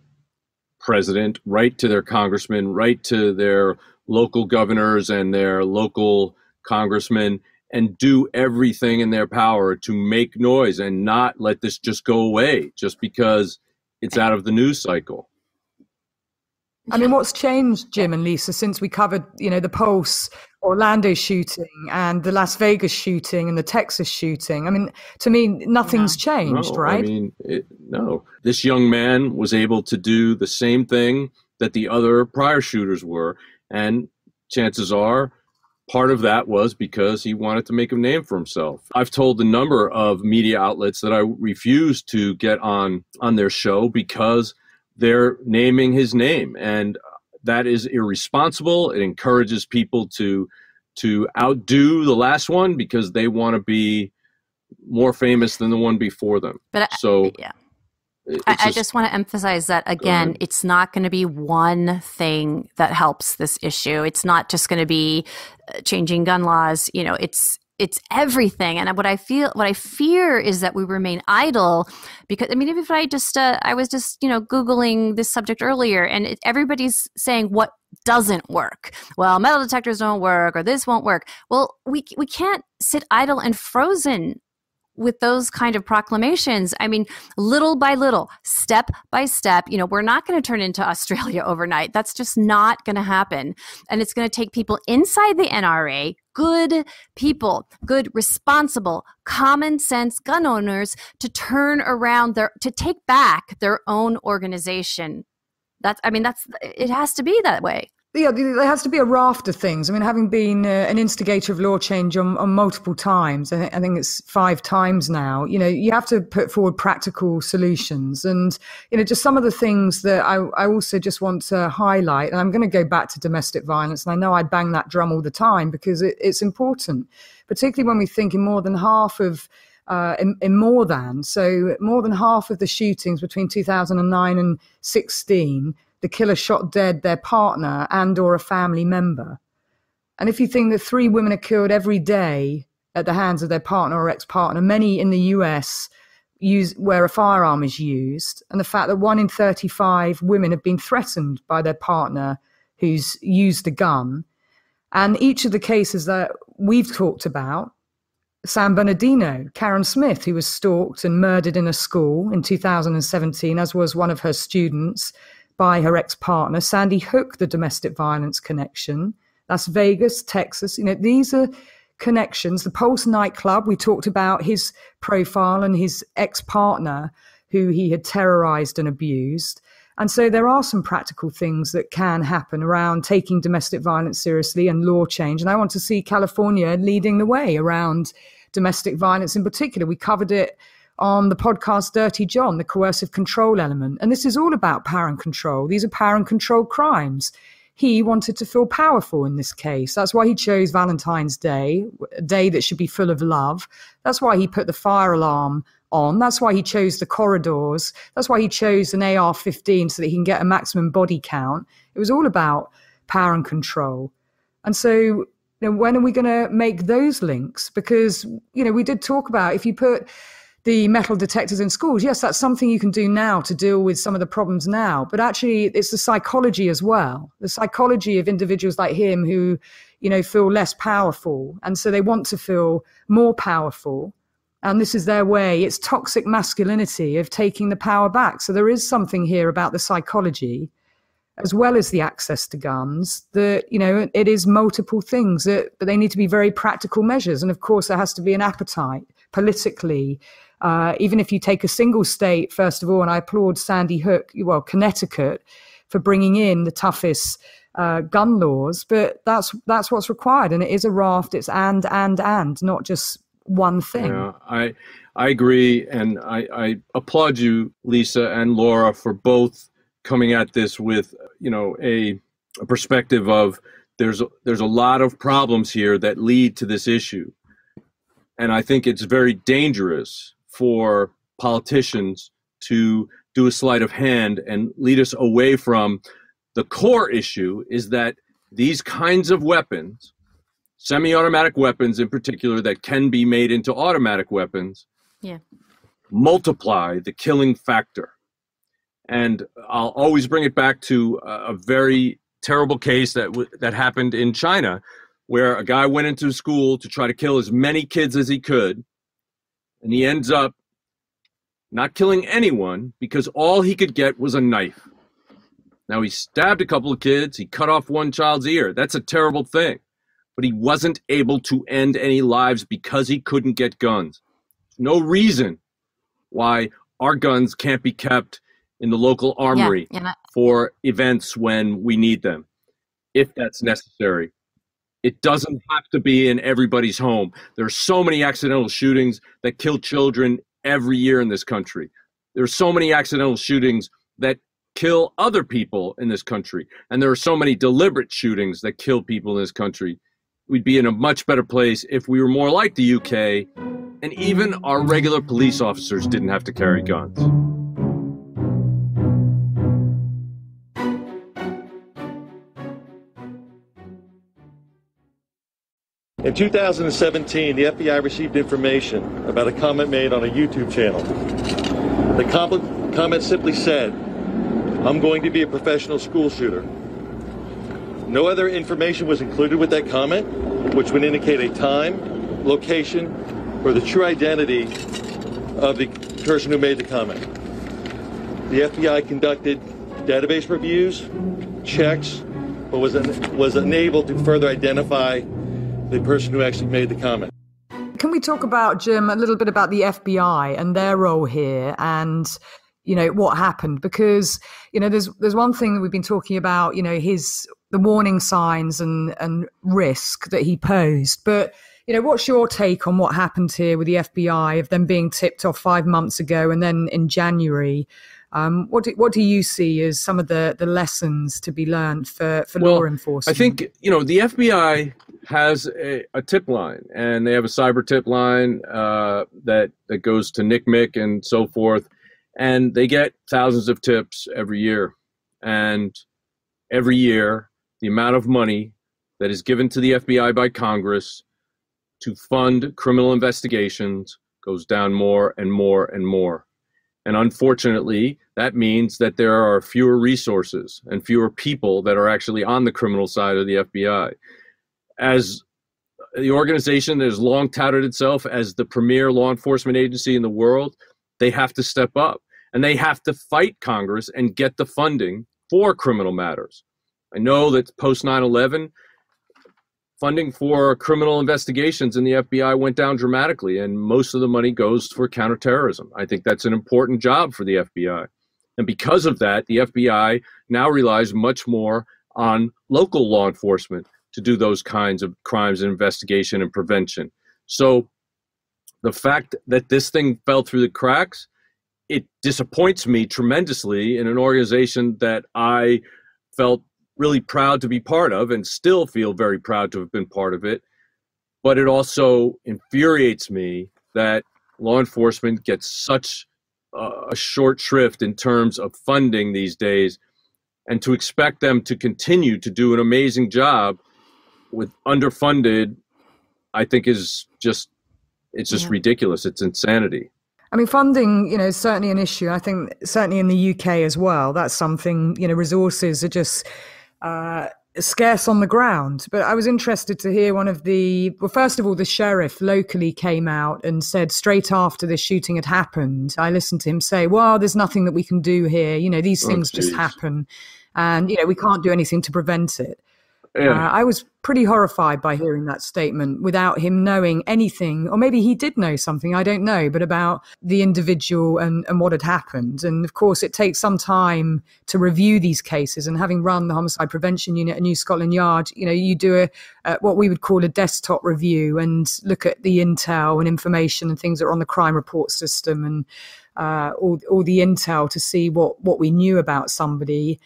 president, write to their congressmen, write to their local governors and their local congressmen, and do everything in their power to make noise and not let this just go away just because it's out of the news cycle. I mean, what's changed, Jim and Lisa, since we covered, the Pulse Orlando shooting and the Las Vegas shooting and the Texas shooting? I mean, to me, nothing's changed, right? I mean, no. This young man was able to do the same thing that the other prior shooters were. And chances are part of that was because he wanted to make a name for himself. I've told a number of media outlets that I refuse to get on their show because they're naming his name, and that is irresponsible. It encourages people to outdo the last one because they want to be more famous than the one before them. But I just want to emphasize that, again, it's not going to be one thing that helps this issue. It's not just going to be changing gun laws. It's everything. And what I fear is that we remain idle because, I mean, if I was just, Googling this subject earlier, and everybody's saying what doesn't work. Well, metal detectors don't work, or this won't work. Well, we can't sit idle and frozen with those kind of proclamations. I mean, little by little, step by step, we're not going to turn into Australia overnight. That's just not going to happen. And it's going to take people inside the NRA, good people, good, responsible, common sense gun owners, to turn around to take back their own organization. It has to be that way. Yeah, there has to be a raft of things. I mean, having been an instigator of law change on multiple times, I think it's 5 times now, you have to put forward practical solutions. And, just some of the things that I also just want to highlight, and I'm going to go back to domestic violence. And I know I bang that drum all the time because it's important, particularly when we think in more than half of more than half of the shootings between 2009 and 16, the killer shot dead their partner and or a family member. And if you think that 3 women are killed every day at the hands of their partner or ex-partner, many in the US where a firearm is used, and the fact that 1 in 35 women have been threatened by their partner who's used a gun. And each of the cases that we've talked about, San Bernardino, Karen Smith, who was stalked and murdered in a school in 2017, as was one of her students, by her ex-partner. Sandy Hook, the domestic violence connection. Las Vegas, Texas. These are connections. The Pulse nightclub, we talked about his profile and his ex-partner who he had terrorized and abused. And so there are some practical things that can happen around taking domestic violence seriously and law change. And I want to see California leading the way around domestic violence in particular. We covered it on the podcast Dirty John, the coercive control element. And this is all about power and control. These are power and control crimes. He wanted to feel powerful in this case. That's why he chose Valentine's Day, a day that should be full of love. That's why he put the fire alarm on. That's why he chose the corridors. That's why he chose an AR-15 so that he can get a maximum body count. It was all about power and control. And so, when are we going to make those links? Because, we did talk about if you put the metal detectors in schools, yes, that's something you can do now to deal with some of the problems now. But actually, it's the psychology as well, the psychology of individuals like him who, feel less powerful. And so they want to feel more powerful. And this is their way. It's toxic masculinity of taking the power back. So there is something here about the psychology, as well as the access to guns, that, it is multiple things, but they need to be very practical measures. And of course, there has to be an appetite politically. Even if you take a single state, first of all, and I applaud Sandy Hook, Connecticut, for bringing in the toughest gun laws, but that's what's required. And it is a raft. It's and, not just one thing. Yeah, I agree. And I applaud you, Lisa and Laura, for both coming at this with, a perspective of there's a lot of problems here that lead to this issue. And I think it's very dangerous for politicians to do a sleight of hand and lead us away from the core issue, is that these kinds of weapons, semi-automatic weapons in particular that can be made into automatic weapons, multiply the killing factor. And I'll always bring it back to a very terrible case that happened in China, where a guy went into school to try to kill as many kids as he could, and he ends up not killing anyone because all he could get was a knife. Now, he stabbed a couple of kids, he cut off one child's ear. That's a terrible thing. But he wasn't able to end any lives because he couldn't get guns. No reason why our guns can't be kept in the local armory for events when we need them, if that's necessary. It doesn't have to be in everybody's home. There are so many accidental shootings that kill children every year in this country. There are so many accidental shootings that kill other people in this country. And there are so many deliberate shootings that kill people in this country. We'd be in a much better place if we were more like the UK, and even our regular police officers didn't have to carry guns. In 2017, the FBI received information about a comment made on a YouTube channel. The comment simply said, "I'm going to be a professional school shooter." No other information was included with that comment, which would indicate a time, location, or the true identity of the person who made the comment. The FBI conducted database reviews, checks, but was unable to further identify the person who actually made the comment. Can we talk about, Jim, a little bit about the FBI and their role here and, what happened? Because, there's one thing that we've been talking about, the warning signs and risk that he posed. But, what's your take on what happened here with the FBI, of them being tipped off 5 months ago and then in January? What do you see as some of the lessons to be learned for law enforcement? I think, the FBI has a tip line, and they have a cyber tip line that goes to NCMEC and so forth. And they get thousands of tips every year. And every year, the amount of money that is given to the FBI by Congress to fund criminal investigations goes down more and more and more. And unfortunately, that means that there are fewer resources and fewer people that are actually on the criminal side of the FBI. As the organization that has long touted itself as the premier law enforcement agency in the world, they have to step up, and they have to fight Congress and get the funding for criminal matters. I know that post 9/11, funding for criminal investigations in the FBI went down dramatically, and most of the money goes for counterterrorism. I think that's an important job for the FBI. And because of that, the FBI now relies much more on local law enforcement to do those kinds of crimes and investigation and prevention. So the fact that this thing fell through the cracks, it disappoints me tremendously in an organization that I felt really proud to be part of and still feel very proud to have been part of it. But it also infuriates me that law enforcement gets such a short shrift in terms of funding these days, and to expect them to continue to do an amazing job with underfunded, I think is just, it's just ridiculous. It's insanity. I mean, funding, is certainly an issue. I think certainly in the UK as well, that's something, resources are just scarce on the ground. But I was interested to hear first of all, the sheriff locally came out and said straight after this shooting had happened, I listened to him say, well, there's nothing that we can do here. These things just happen and, we can't do anything to prevent it. Yeah. I was pretty horrified by hearing that statement without him knowing anything, or maybe he did know something, I don't know, but about the individual and what had happened. And of course, it takes some time to review these cases. And having run the Homicide Prevention Unit at New Scotland Yard, you do what we would call a desktop review and look at the intel and information and things that are on the crime report system and all the intel to see what we knew about somebody.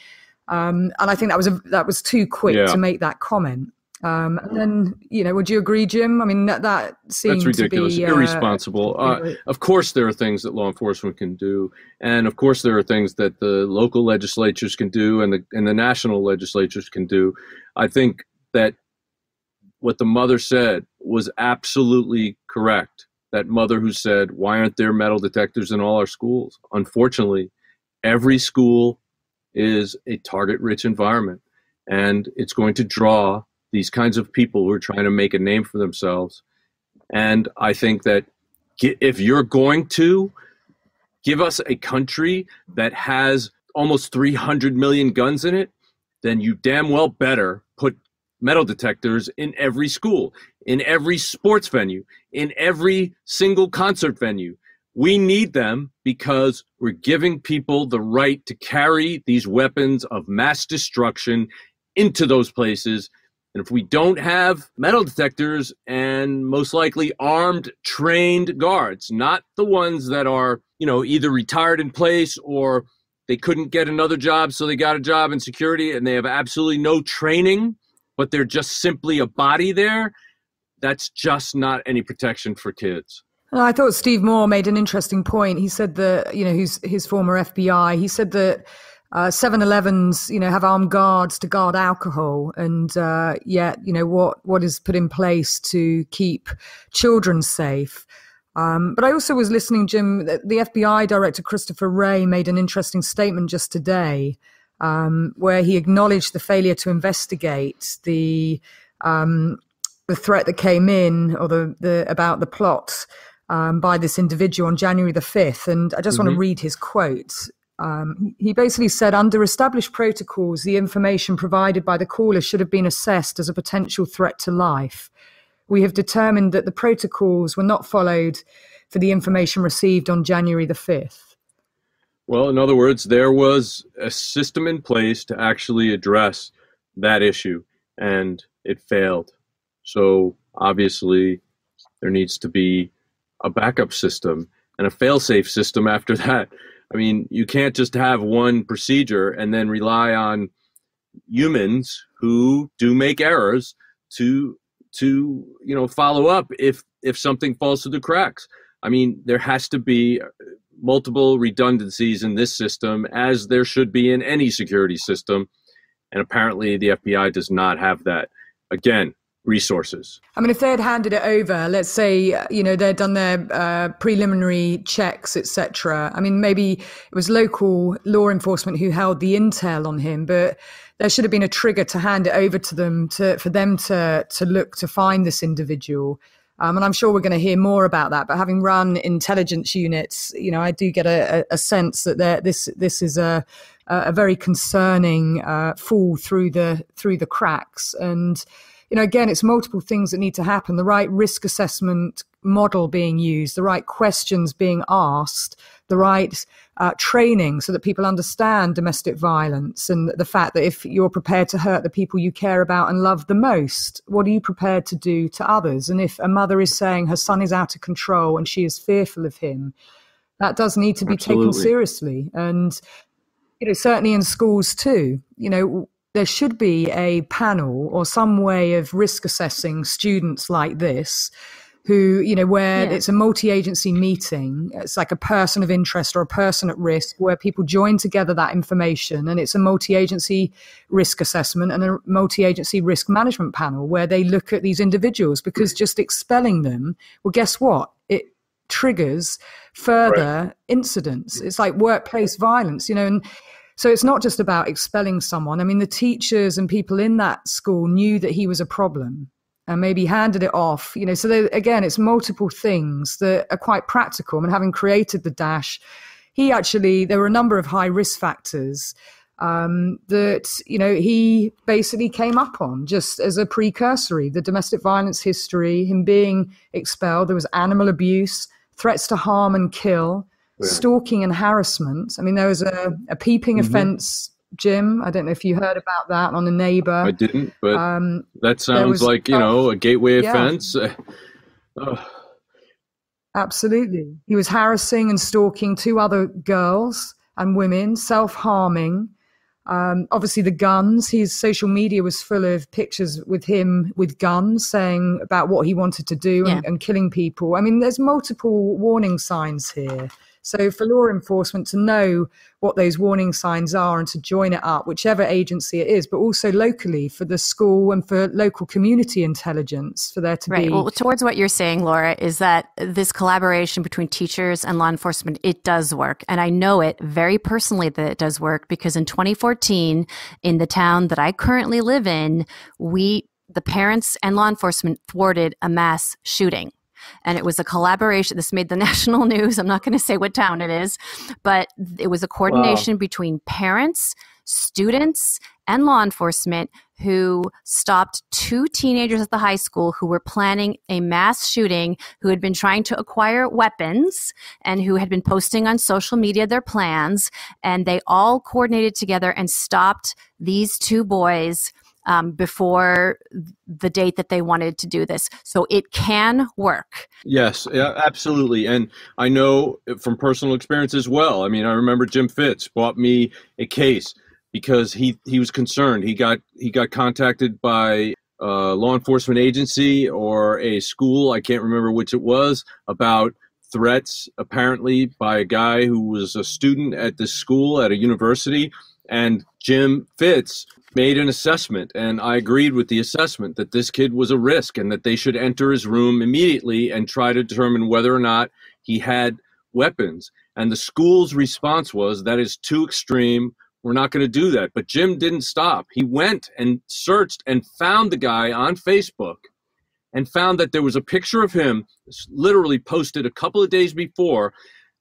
And I think that was too quick to make that comment. And then, would you agree, Jim? I mean, that seems that's ridiculous, to be irresponsible. Of course, there are things that law enforcement can do, and of course, there are things that the local legislatures can do, and the national legislatures can do. I think that what the mother said was absolutely correct. That mother who said, "Why aren't there metal detectors in all our schools?" Unfortunately, every school is a target-rich environment, and it's going to draw these kinds of people who are trying to make a name for themselves. And I think that if you're going to give us a country that has almost 300 million guns in it, then you damn well better put metal detectors in every school, in every sports venue, in every single concert venue. We need them because we're giving people the right to carry these weapons of mass destruction into those places. And if we don't have metal detectors and most likely armed, trained guards, not the ones that are, either retired in place or they couldn't get another job, so they got a job in security and they have absolutely no training, but they're just simply a body there, that's just not any protection for kids. I thought Steve Moore made an interesting point. He said that, his former FBI, he said that 7-Elevens, have armed guards to guard alcohol. And yet, what is put in place to keep children safe. But I also was listening, Jim, the FBI director, Christopher Wray, made an interesting statement just today where he acknowledged the failure to investigate the threat that came in or about the plot by this individual on January the 5th. And I just want to read his quote. He basically said, under established protocols, the information provided by the caller should have been assessed as a potential threat to life. We have determined that the protocols were not followed for the information received on January the 5th. Well, in other words, there was a system in place to actually address that issue, and it failed. So obviously, there needs to be a backup system and a fail-safe system after that. I mean, you can't just have one procedure and then rely on humans who do make errors to follow up if something falls through the cracks. I mean, there has to be multiple redundancies in this system, as there should be in any security system. And apparently the FBI does not have that. Again, resources. I mean, if they had handed it over, let's say, they'd done their preliminary checks, etc. I mean, maybe it was local law enforcement who held the intel on him, but there should have been a trigger to hand it over to them for them to look to find this individual. And I'm sure we're going to hear more about that. But having run intelligence units, I do get a sense that this is a very concerning fall through the cracks. And again, it's multiple things that need to happen. The right risk assessment model being used, the right questions being asked, the right training so that people understand domestic violence and the fact that if you're prepared to hurt the people you care about and love the most, what are you prepared to do to others? And if a mother is saying her son is out of control and she is fearful of him, that does need to be taken seriously. And, certainly in schools too, there should be a panel or some way of risk assessing students like this who, where it's a multi-agency meeting. It's like a person of interest or a person at risk where people join together that information, and it's a multi-agency risk assessment and a multi-agency risk management panel where they look at these individuals, because just expelling them, well, guess what? It triggers further incidents. It's like workplace violence, and so it's not just about expelling someone. I mean, the teachers and people in that school knew that he was a problem and maybe handed it off, so again, it's multiple things that are quite practical. And having created the Dash, there were a number of high risk factors that, he basically came up on just as a precursory, the domestic violence history, him being expelled. There was animal abuse, threats to harm and kill, stalking and harassment. I mean, there was a peeping offense, Jim. I don't know if you heard about that on a neighbor. I didn't, but that sounds like, a gateway offense. Absolutely. He was harassing and stalking 2 other girls and women, self-harming. Obviously the guns, his social media was full of pictures with him with guns saying about what he wanted to do and killing people. I mean, there's multiple warning signs here. So for law enforcement to know what those warning signs are and to join it up, whichever agency it is, but also locally for the school and for local community intelligence, for there to be... Well, towards what you're saying, Laura, is that this collaboration between teachers and law enforcement, it does work. And I know it very personally that it does work, because in 2014, in the town that I currently live in, the parents and law enforcement thwarted a mass shooting. And it was a collaboration. This made the national news. I'm not going to say what town it is, but it was a coordination between parents, students, and law enforcement who stopped 2 teenagers at the high school who were planning a mass shooting, who had been trying to acquire weapons and who had been posting on social media their plans. And they all coordinated together and stopped these 2 boys before the date that they wanted to do this. So it can work. Yes, absolutely. And I know from personal experience as well. I mean, I remember Jim Fitz bought me a case because he was concerned. He got contacted by a law enforcement agency or a school, I can't remember which it was, about threats apparently by a guy who was a student at this school at a university. And Jim Fitz made an assessment, and I agreed with the assessment that this kid was a risk and that they should enter his room immediately and try to determine whether or not he had weapons. And the school's response was, that is too extreme. We're not going to do that. But Jim didn't stop. He went and searched and found the guy on Facebook and found that there was a picture of him literally posted a couple of days before,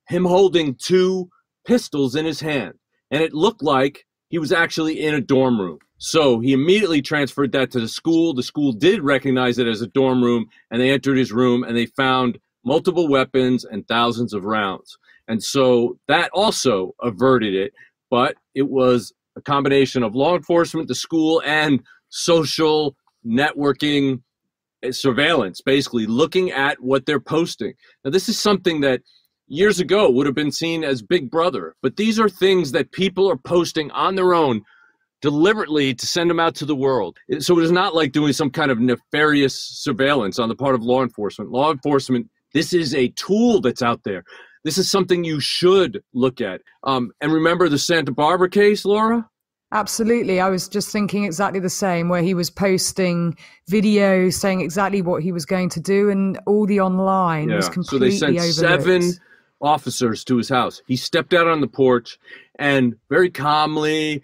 him holding 2 pistols in his hand. And it looked like he was actually in a dorm room. So he immediately transferred that to the school. The school did recognize it as a dorm room, and they entered his room and they found multiple weapons and thousands of rounds. And so that also averted it, but it was a combination of law enforcement, the school, and social networking surveillance, basically looking at what they're posting. Now, this is something that years ago would have been seen as Big Brother, but these are things that people are posting on their own deliberately to send them out to the world. So it is not like doing some kind of nefarious surveillance on the part of law enforcement. Law enforcement, this is a tool that's out there. This is something you should look at. And remember the Santa Barbara case, Laura? Absolutely. I was just thinking exactly the same, where he was posting videos saying exactly what he was going to do, and all the online was completely overlooked. So they sent 7 officers to his house. He stepped out on the porch and very calmly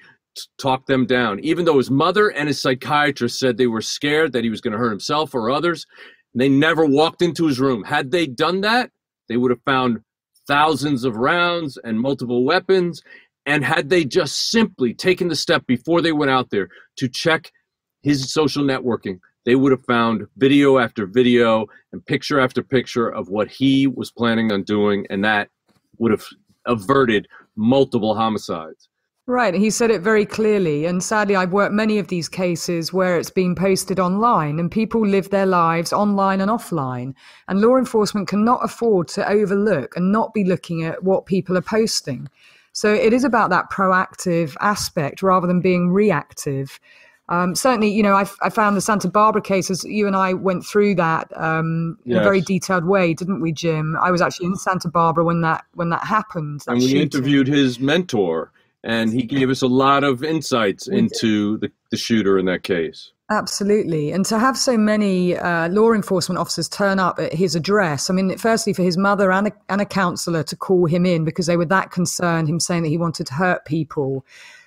talked them down, even though his mother and his psychiatrist said they were scared that he was going to hurt himself or others. They never walked into his room. Had they done that, they would have found thousands of rounds and multiple weapons. And had they just simply taken the step before they went out there to check his social networking, they would have found video after video and picture after picture of what he was planning on doing, and that would have averted multiple homicides. Right. He said it very clearly. And sadly, I've worked many of these cases where it's been posted online and people live their lives online and offline. And law enforcement cannot afford to overlook and not be looking at what people are posting. So it is about that proactive aspect rather than being reactive. Certainly, I found the Santa Barbara case, as you and I went through that in a very detailed way, didn't we, Jim? I was actually in Santa Barbara when that happened. And we interviewed his mentor, and he gave us a lot of insights into the shooter in that case. Absolutely. And to have so many law enforcement officers turn up at his address, I mean, firstly, for his mother and a counselor to call him in because they were that concerned, him saying that he wanted to hurt people.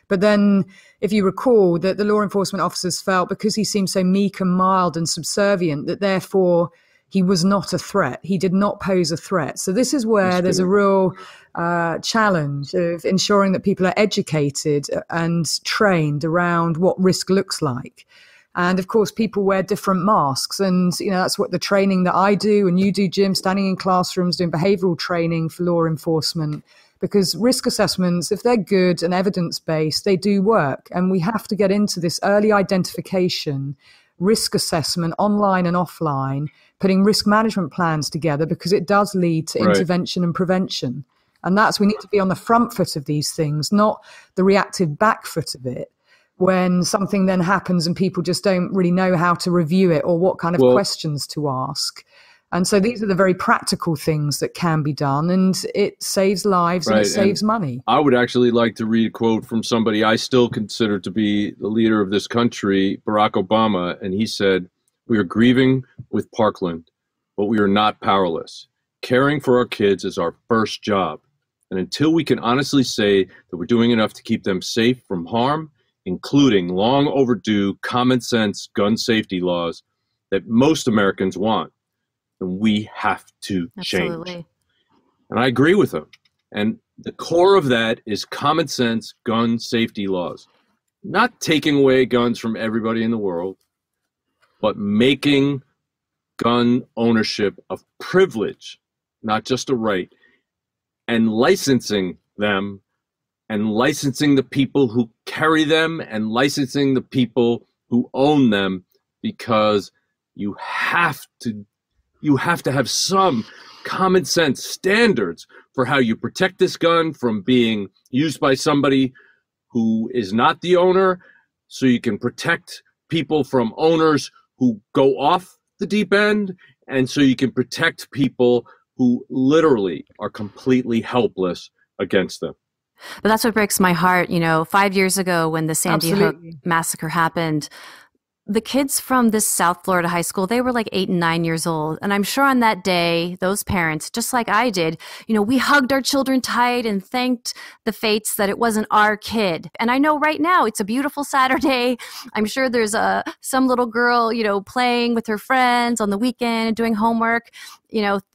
But then, if you recall, that the law enforcement officers felt because he seemed so meek and mild and subservient that therefore he was not a threat. He did not pose a threat. So this is where there's a real challenge of ensuring that people are educated and trained around what risk looks like. And of course, people wear different masks. And, that's what the training that I do and you do, Jim, standing in classrooms, doing behavioral training for law enforcement. Because risk assessments, if they're good and evidence-based, they do work. And we have to get into this early identification, risk assessment, online and offline, putting risk management plans together because it does lead to intervention and prevention. And we need to be on the front foot of these things, not the reactive back foot of it, when something then happens and people just don't really know how to review it or what kind of questions to ask. And so these are the very practical things that can be done, and it saves lives and it saves money. I would actually like to read a quote from somebody I still consider to be the leader of this country, Barack Obama, and he said, "We are grieving with Parkland, but we are not powerless. Caring for our kids is our first job. And until we can honestly say that we're doing enough to keep them safe from harm, including long overdue common sense gun safety laws that most Americans want, then we have to change." And I agree with him. And the core of that is common sense gun safety laws. Not taking away guns from everybody in the world, but making gun ownership a privilege, not just a right, and licensing them, and licensing the people who carry them, and licensing the people who own them, because you have to have some common sense standards for how you protect this gun from being used by somebody who is not the owner, so you can protect people from owners who go off the deep end, and so you can protect people who literally are completely helpless against them. But that's what breaks my heart. 5 years ago when the Sandy Hook massacre happened, the kids from this South Florida high school, they were like 8 and 9 years old. And I'm sure on that day, those parents, just like I did, we hugged our children tight and thanked the fates that it wasn't our kid. And I know right now it's a beautiful Saturday. I'm sure there's some little girl, playing with her friends on the weekend and doing homework,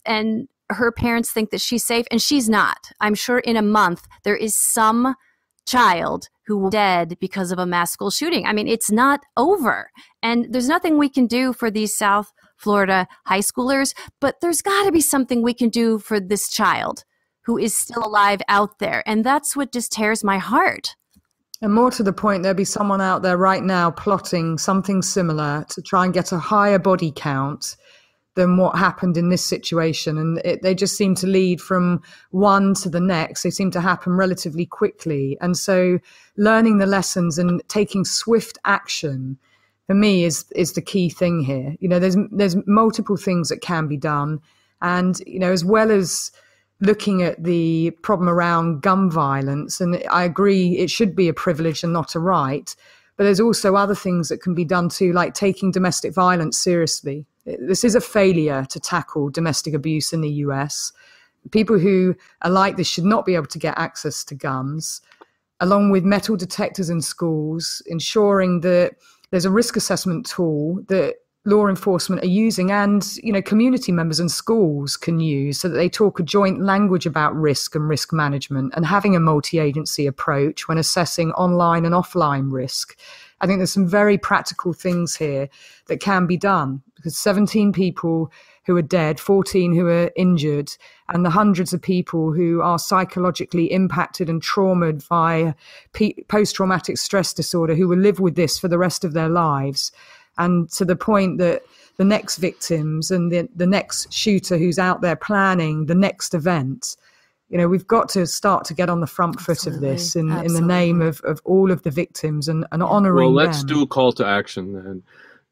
and her parents think that she's safe, and she's not. I'm sure in a month there is some child who will be dead because of a mass school shooting. I mean, it's not over. And there's nothing we can do for these South Florida high schoolers, but there's got to be something we can do for this child who is still alive out there. And that's what just tears my heart. And more to the point, there'll be someone out there right now plotting something similar to try and get a higher body count than what happened in this situation. And they just seem to lead from one to the next. They seem to happen relatively quickly. And so learning the lessons and taking swift action, for me, is the key thing here. There's multiple things that can be done. And, as well as looking at the problem around gun violence, and I agree it should be a privilege and not a right, but there's also other things that can be done too, like taking domestic violence seriously. This is a failure to tackle domestic abuse in the US. People who are like this should not be able to get access to guns, along with metal detectors in schools, ensuring that there's a risk assessment tool that law enforcement are using and, community members and schools can use so that they talk a joint language about risk and risk management, and having a multi-agency approach when assessing online and offline risk. I think there's some very practical things here that can be done, because 17 people who are dead, 14 who are injured, and the hundreds of people who are psychologically impacted and traumatized by post-traumatic stress disorder, who will live with this for the rest of their lives. And to the point that the next victims and the next shooter who's out there planning the next event, we've got to start to get on the front foot of this in the name of all of the victims and honoring them. Well, let's do a call to action then.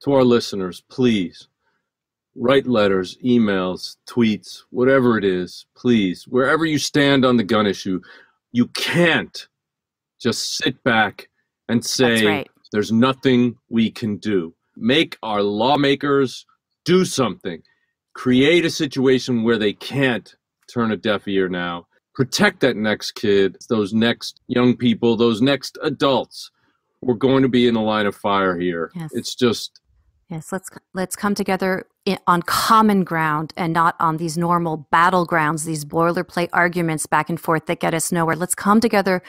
To our listeners, please write letters, emails, tweets, whatever it is, please, wherever you stand on the gun issue, you can't just sit back and say, there's nothing we can do. Make our lawmakers do something. Create a situation where they can't turn a deaf ear now. Protect that next kid, those next young people, those next adults. We're going to be in the line of fire here. Yes. It's just... Yes, let's come together on common ground and not on these normal battlegrounds, these boilerplate arguments back and forth that get us nowhere. Let's come together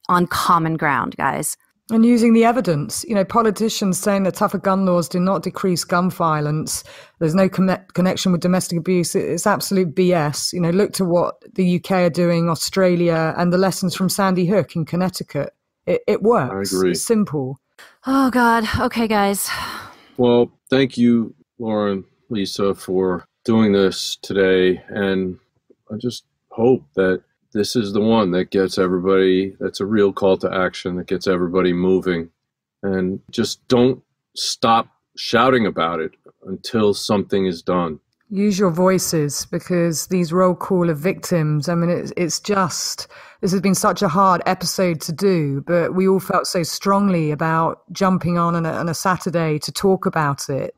on common ground, guys. And using the evidence, politicians saying that tougher gun laws do not decrease gun violence, there's no connection with domestic abuse, it's absolute BS. Look to what the UK are doing, Australia, and the lessons from Sandy Hook in Connecticut. It works. I agree. It's simple. Oh, God. Okay, guys. Well, thank you, Lauren, Lisa, for doing this today. And I just hope that this is the one that gets everybody, that's a real call to action, that gets everybody moving. And just don't stop shouting about it until something is done. Use your voices, because these roll call of victims, it's just, this has been such a hard episode to do, but we all felt so strongly about jumping on a Saturday to talk about it,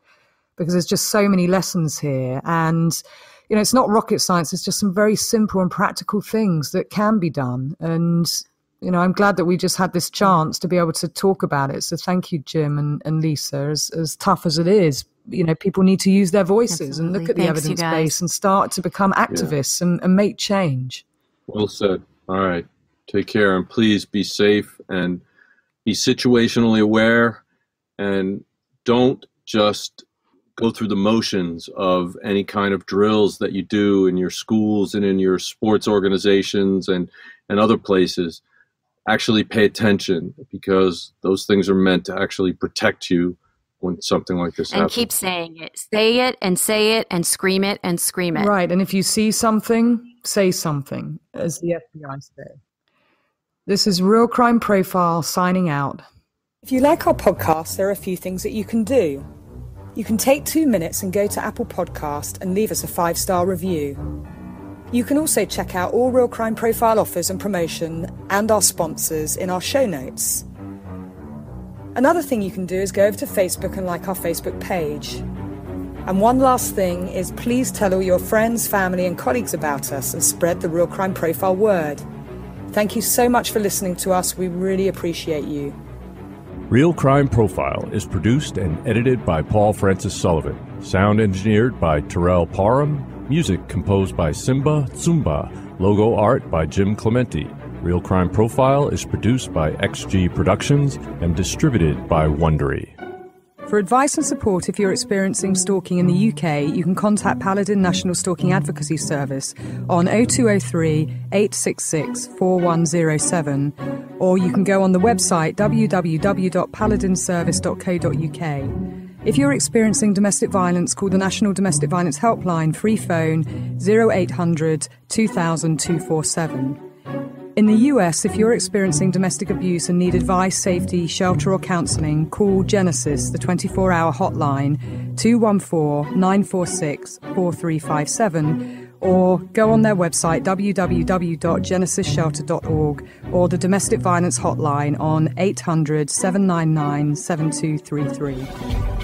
because there's just so many lessons here. And, it's not rocket science. It's just some very simple and practical things that can be done. And, I'm glad that we just had this chance to be able to talk about it. So thank you, Jim and Lisa. As tough as it is, people need to use their voices and look at the evidence base and start to become activists and make change. Well said. All right. Take care, and please be safe and be situationally aware, and don't just go through the motions of any kind of drills that you do in your schools and in your sports organizations and other places. Actually pay attention, because those things are meant to actually protect you when something like this happens. And keep saying it. Say it and say it and scream it and scream it. Right. And if you see something, say something, as the FBI say. This is Real Crime Profile signing out. If you like our podcast, there are a few things that you can do. You can take 2 minutes and go to Apple Podcast and leave us a 5-star review. You can also check out all Real Crime Profile offers and promotion and our sponsors in our show notes. Another thing you can do is go over to Facebook and like our Facebook page. And one last thing is, please tell all your friends, family and colleagues about us and spread the Real Crime Profile word. Thank you so much for listening to us. We really appreciate you. Real Crime Profile is produced and edited by Paul Francis Sullivan. Sound engineered by Terrell Parham. Music composed by Simba Tsumba. Logo art by Jim Clementi. Real Crime Profile is produced by XG Productions and distributed by Wondery. For advice and support if you're experiencing stalking in the UK, you can contact Paladin National Stalking Advocacy Service on 0203 866 4107, or you can go on the website www.paladinservice.co.uk. If you're experiencing domestic violence, call the National Domestic Violence Helpline, free phone 0800 2000 247. In the US, if you're experiencing domestic abuse and need advice, safety, shelter or counselling, call Genesis, the 24-hour hotline, 214-946-4357, or go on their website www.genesisshelter.org, or the domestic violence hotline on 800-799-7233.